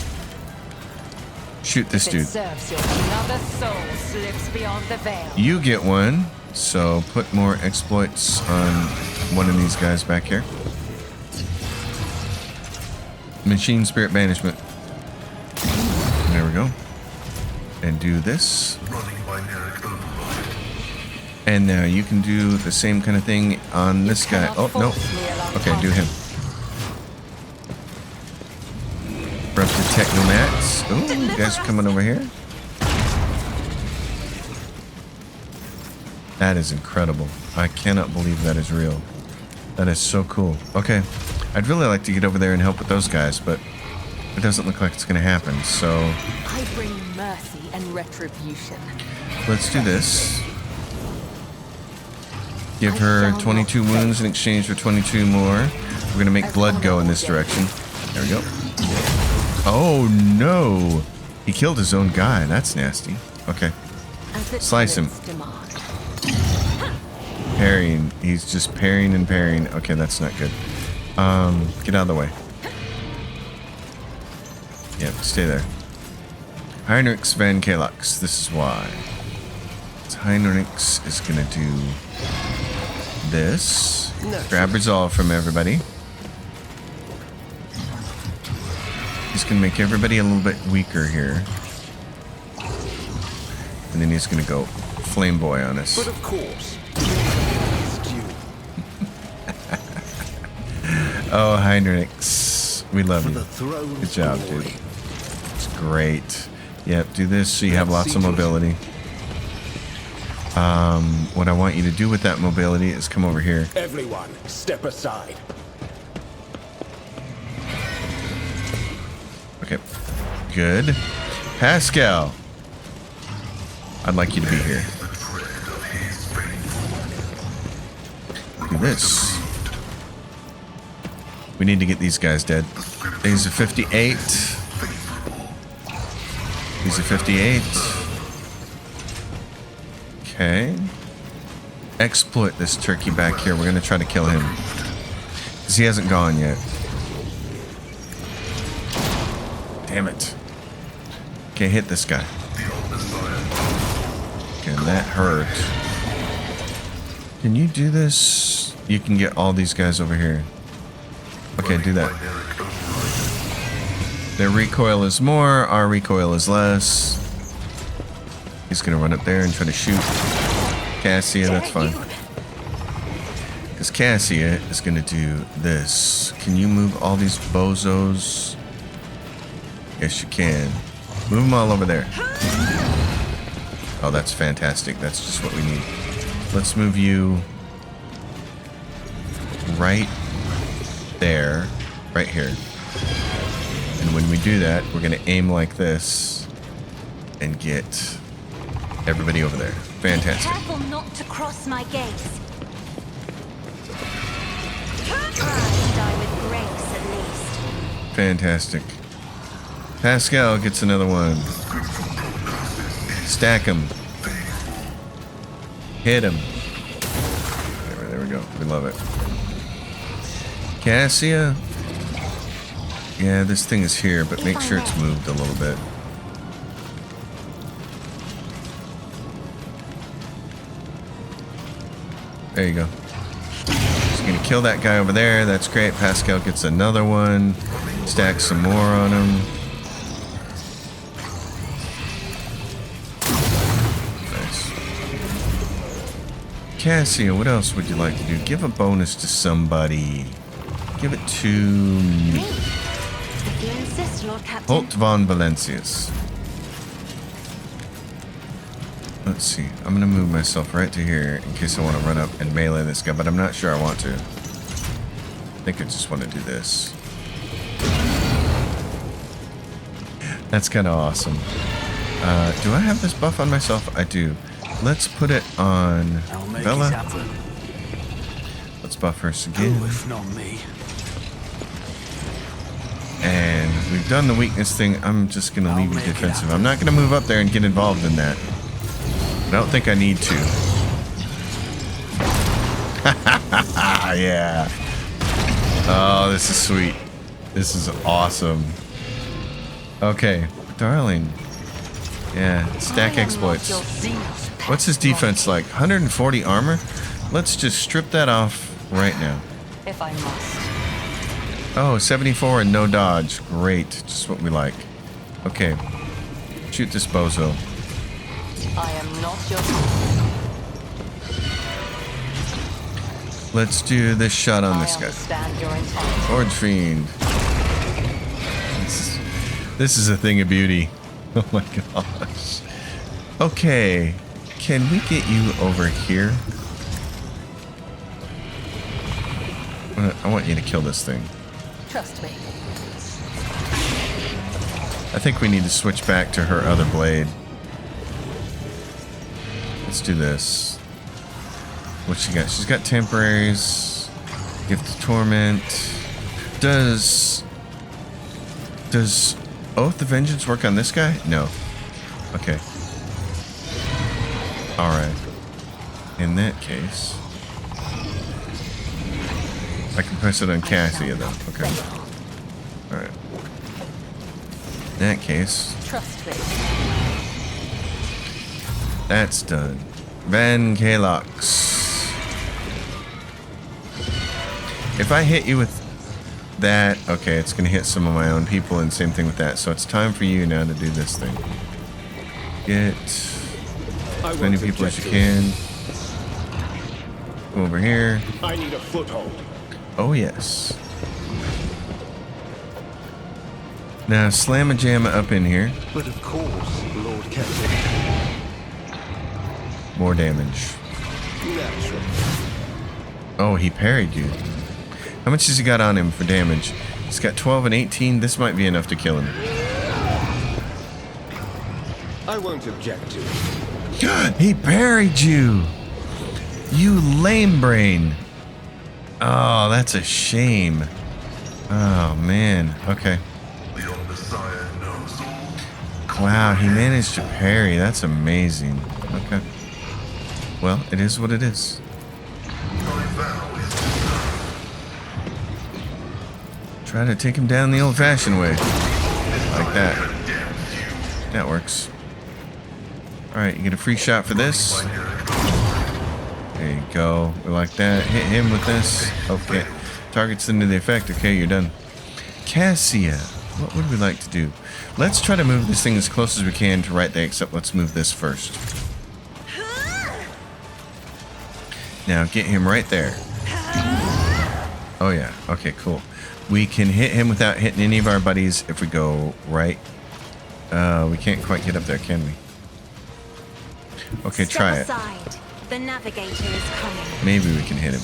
Shoot this If it dude. serves your another soul slips beyond the veil. You get one. So put more exploits on one of these guys back here. Machine Spirit Banishment. There we go. And do this. Running binaric override. And now you can do the same kind of thing on this guy. cannot Oh, no. force me along Okay, do him. Rub the Technomats. Oh, you guys are coming over here. That is incredible. I cannot believe that is real. That is so cool. Okay. I'd really like to get over there and help with those guys, but it doesn't look like it's going to happen. So I bring mercy and retribution. let's do this. Give her 22 wounds in exchange for 22 more. We're going to make blood go in this direction. There we go. Oh, no. He killed his own guy. That's nasty. Okay. As the Slice him. tenets demand. Parrying. He's just parrying and parrying. Okay, that's not good. Get out of the way. Yep, stay there. Heinrichs van Kalux. This is why. Heinrichs is going to do this. Grab resolve from everybody. He's going to make everybody a little bit weaker here. And then he's going to go Flame Boy on us. But of course. Oh, Heinrichs. We love For you. the throne's Good job, glory. dude. It's great. Yep, do this so you have lots of mobility. What I want you to do with that mobility is come over here. Everyone, step aside. Okay. Good. Pascal. I'd like you to be here. Do this. We need to get these guys dead. These are 58. These are 58. Okay. Exploit this turkey back here. We're going to try to kill him. Because he hasn't gone yet. Damn it. Okay, hit this guy. Okay, that hurt. Can you do this? You can get all these guys over here. Okay, do that. Their recoil is more, our recoil is less. He's gonna run up there and try to shoot Cassia, that's fine. Because Cassia is going to do this. Can you move all these bozos? Yes, you can. Move them all over there. Oh, that's fantastic. That's just what we need. Let's move you right there. Right here. And when we do that, we're going to aim like this and get everybody over there. Fantastic. Careful not to cross my gaze. Die with grace, at least. Fantastic. Pascal gets another one. Stack him. Hit him. There we go. We love it. Cassia. Yeah, this thing is here, but make sure it's moved a little bit. There you go. Just gonna kill that guy over there. That's great. Pascal gets another one. Stack some more on him. Nice. Cassia, what else would you like to do? Give a bonus to somebody. Give it to me. If you insist, Lord Captain. Holt von Valencius. Let's see. I'm going to move myself right to here in case I want to run up and melee this guy, but I'm not sure I want to. I think I just want to do this. That's kind of awesome. Do I have this buff on myself? I do. Let's put it on I'll make Bella. it happen. Let's buff her again. Who if not me? And we've done the weakness thing. I'm just going to leave you defensive. I'm not going to move up there and get involved in that. I don't think I need to. Yeah. Oh, this is sweet. This is awesome. Okay, darling. Yeah, stack exploits. What's his defense like? 140 armor? Let's just strip that off right now. If I must. Oh, 74 and no dodge. Great. Just what we like. Okay. Shoot this bozo. I am not your... Let's do this shot on this I guy. understand your intent. Orange Fiend. This is a thing of beauty. Oh my gosh. Okay. Can we get you over here? I want you to kill this thing. Trust me. I think we need to switch back to her other blade. Let's do this. What she got? She's got temporaries. Gift of Torment. Does Oath of Vengeance work on this guy? No. Okay. Alright. In that case, I can press it on Cassia though. Okay. Alright. In that case, Trust me. that's done. Van Kalox. If I hit you with that, okay, it's going to hit some of my own people, and same thing with that. So it's time for you now to do this thing. Get as many people as you can. Come over here. I need a foothold. Oh, yes. Now slam a jam up in here. But of course, Lord Captain. More damage. Natural. Oh, he parried you. How much has he got on him for damage? He's got 12 and 18. This might be enough to kill him. I won't object to it. He parried you. You lame brain. Oh, that's a shame. Oh, man. Okay. The Messiah knows all. Wow, he managed to parry. That's amazing. Okay. Well, it is what it is. My vow is Try to take him down the old-fashioned way. Like that. That works. Alright, you get a free shot for this. There you go. We like that. Hit him with this. Okay. Targets into the effect. Okay, you're done. Cassia. What would we like to do? Let's try to move this thing as close as we can to right there, except let's move this first. Now, get him right there. Oh, yeah. Okay, cool. We can hit him without hitting any of our buddies if we go right. We can't quite get up there, can we? Okay, try it. Aside. The navigator is coming. Maybe we can hit him.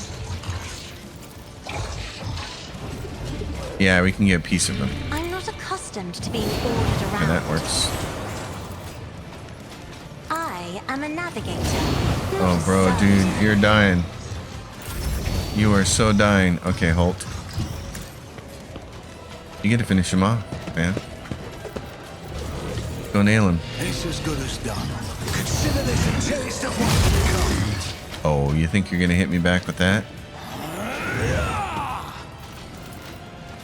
Yeah, we can get a piece of him. I'm not accustomed to being ordered around. Yeah, that works. I am a navigator. Oh, bro, dude, you're dying. You are so dying. Okay, halt. You get to finish him off, man. Go nail him. It's as good as done. Consider this a taste of what to come. Oh, you think you're gonna hit me back with that?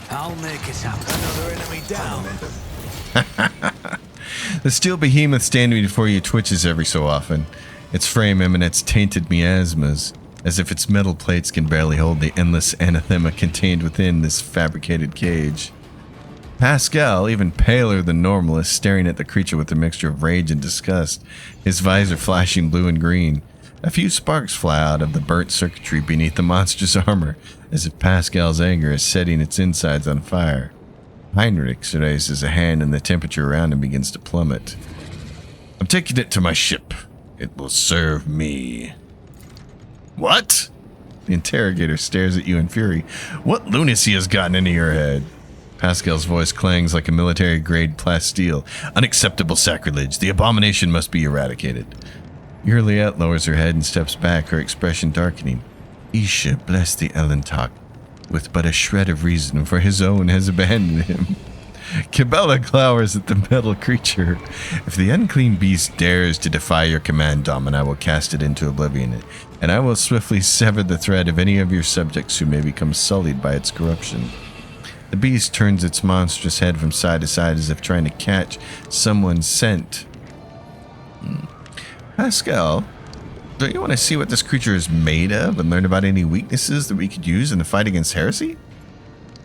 I'll make it happen. Another enemy down. The steel behemoth standing before you twitches every so often. Its frame emanates tainted miasmas, as if its metal plates can barely hold the endless anathema contained within this fabricated cage. Pascal, even paler than normal, is staring at the creature with a mixture of rage and disgust, his visor flashing blue and green. A few sparks fly out of the burnt circuitry beneath the monster's armor, as if Pascal's anger is setting its insides on fire. Heinrich raises a hand and the temperature around him begins to plummet. I'm taking it to my ship. It will serve me. What? The interrogator stares at you in fury. What lunacy has gotten into your head? Pascal's voice clangs like a military-grade plasteel. Unacceptable sacrilege. The abomination must be eradicated. Juliet lowers her head and steps back, her expression darkening. Isha, bless the Elentok, with but a shred of reason, for his own has abandoned him. Cabela glowers at the metal creature. If the unclean beast dares to defy your command, Domin, I will cast it into oblivion, and I will swiftly sever the thread of any of your subjects who may become sullied by its corruption. The beast turns its monstrous head from side to side as if trying to catch someone's scent. Pascal, don't you want to see what this creature is made of and learn about any weaknesses that we could use in the fight against heresy?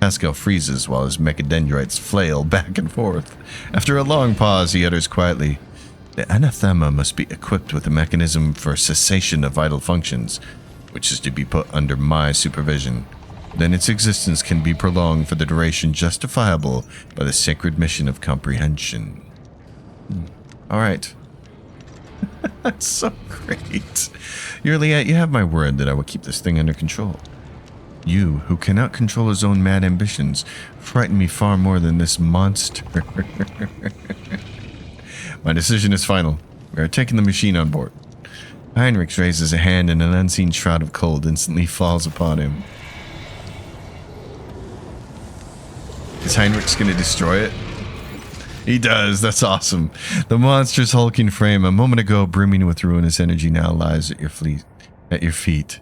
Pascal freezes while his mechadendrites flail back and forth. After a long pause, he utters quietly, the anathema must be equipped with a mechanism for cessation of vital functions, which is to be put under my supervision. Then its existence can be prolonged for the duration justifiable by the sacred mission of comprehension. All right. That's so great. Juliet, you have my word that I will keep this thing under control. You, who cannot control his own mad ambitions, frighten me far more than this monster. My decision is final. We are taking the machine on board. Heinrich raises a hand and an unseen shroud of cold instantly falls upon him. Is Heinrich's going to destroy it? He does. That's awesome. The monster's hulking frame, a moment ago brimming with ruinous energy, now lies at your feet.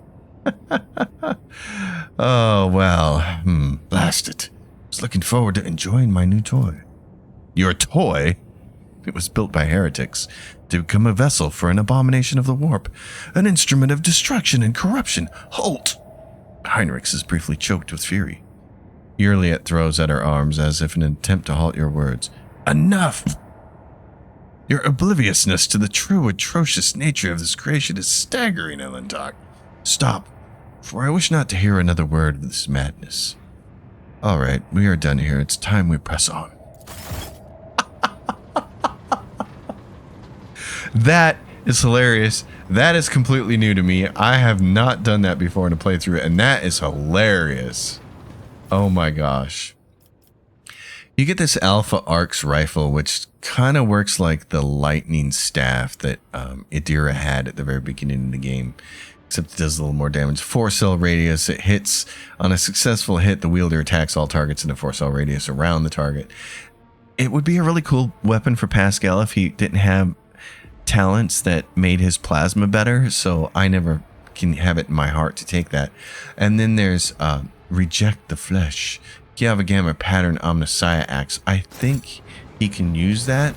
Oh, well. Blast it. I was looking forward to enjoying my new toy. Your toy? It was built by heretics to become a vessel for an abomination of the warp, an instrument of destruction and corruption. Halt! Heinrichs is briefly choked with fury. Juliet throws at her arms as if in an attempt to halt your words. Enough! Your obliviousness to the true atrocious nature of this creation is staggering, Elentok. Stop, for I wish not to hear another word of this madness. All right, we are done here. It's time we press on. That is hilarious. That is completely new to me. I have not done that before in a playthrough, and that is hilarious. Oh my gosh. You get this Alpha Arcs rifle, which kind of works like the lightning staff that Idira had at the very beginning of the game, except it does a little more damage. 4-cell radius. It hits on a successful hit. The wielder attacks all targets in a 4-cell radius around the target. It would be a really cool weapon for Pascal if he didn't have talents that made his plasma better, so I never can have it in my heart to take that. And then there's Reject the Flesh. Gamma Pattern Omnissiah Axe. I think he can use that.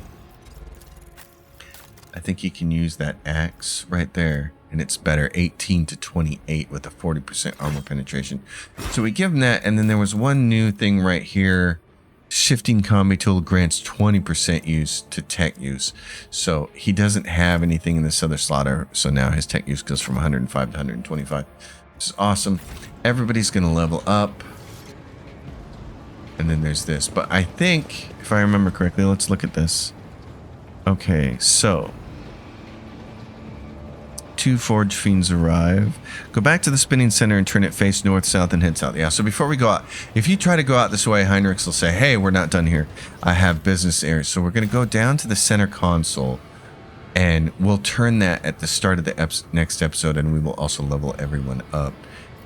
I think he can use that axe right there. And it's better, 18 to 28 with a 40% armor penetration. So we give him that. And then there was one new thing right here Shifting combi tool grants 20% use to tech use. So he doesn't have anything in this other slot, so now his tech use goes from 105 to 125. Which is awesome. Everybody's going to level up. And then there's this. But I think, if I remember correctly, let's look at this. Okay, so 2 Forge Fiends arrive. Go back to the spinning center and turn it face north, south, and head south. Yeah, so before we go out, if you try to go out this way, Heinrichs will say, hey, we're not done here. I have business areas. So we're going to go down to the center console, and we'll turn that at the start of the next episode, and we will also level everyone up.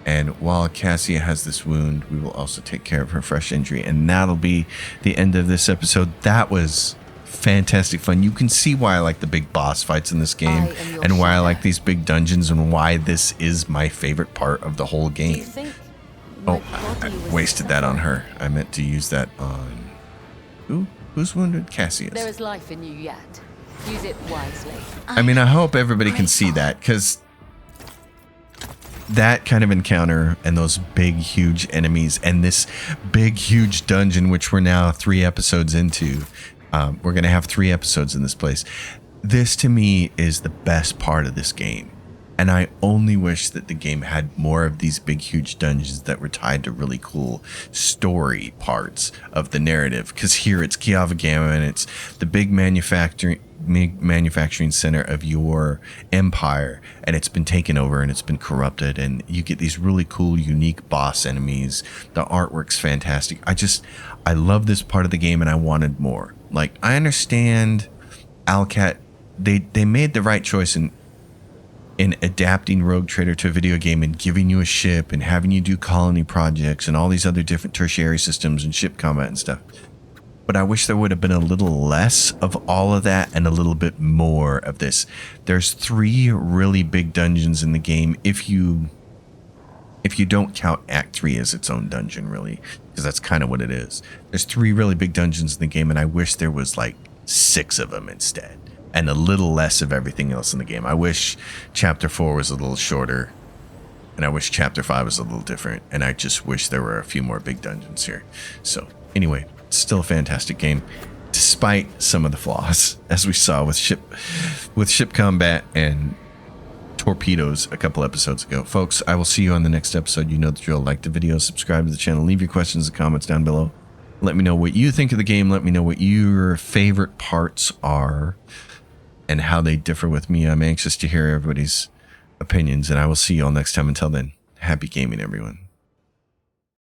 And while Cassia has this wound, we will also take care of her fresh injury. And that'll be the end of this episode. That was fantastic fun. You can see why I like the big boss fights in this game and why I like these big dungeons and why this is my favorite part of the whole game. Oh, I wasted that on her. I meant to use that on... Who's wounded? Cassius. There is life in you yet. Use it wisely. I mean, I hope everybody can see that, because that kind of encounter and those big, huge enemies and this big, huge dungeon, which we're now 3 episodes into. We're going to have 3 episodes in this place. This, to me, is the best part of this game. And I only wish that the game had more of these big, huge dungeons that were tied to really cool story parts of the narrative. Because here it's Kiavagama, and it's the big manufacturing center of your empire, and it's been taken over and it's been corrupted, and you get these really cool, unique boss enemies. The artwork's fantastic. I love this part of the game, and I wanted more. Like, I understand Alcat, they made the right choice in adapting Rogue Trader to a video game and giving you a ship and having you do colony projects and all these other different tertiary systems and ship combat and stuff. But I wish there would have been a little less of all of that and a little bit more of this. There's 3 really big dungeons in the game if you don't count Act 3 as its own dungeon, really, because that's kind of what it is. There's 3 really big dungeons in the game, and I wish there was like 6 of them instead, and a little less of everything else in the game. I wish Chapter 4 was a little shorter, and I wish Chapter 5 was a little different, and I just wish there were a few more big dungeons here. So anyway, it's still a fantastic game, despite some of the flaws, as we saw with ship combat and torpedoes a couple episodes ago. Folks, I will see you on the next episode. You know the drill. Like the video, subscribe to the channel, leave your questions and comments down below. Let me know what you think of the game. Let me know what your favorite parts are and how they differ with me. I'm anxious to hear everybody's opinions, and I will see you all next time. Until then, happy gaming, everyone.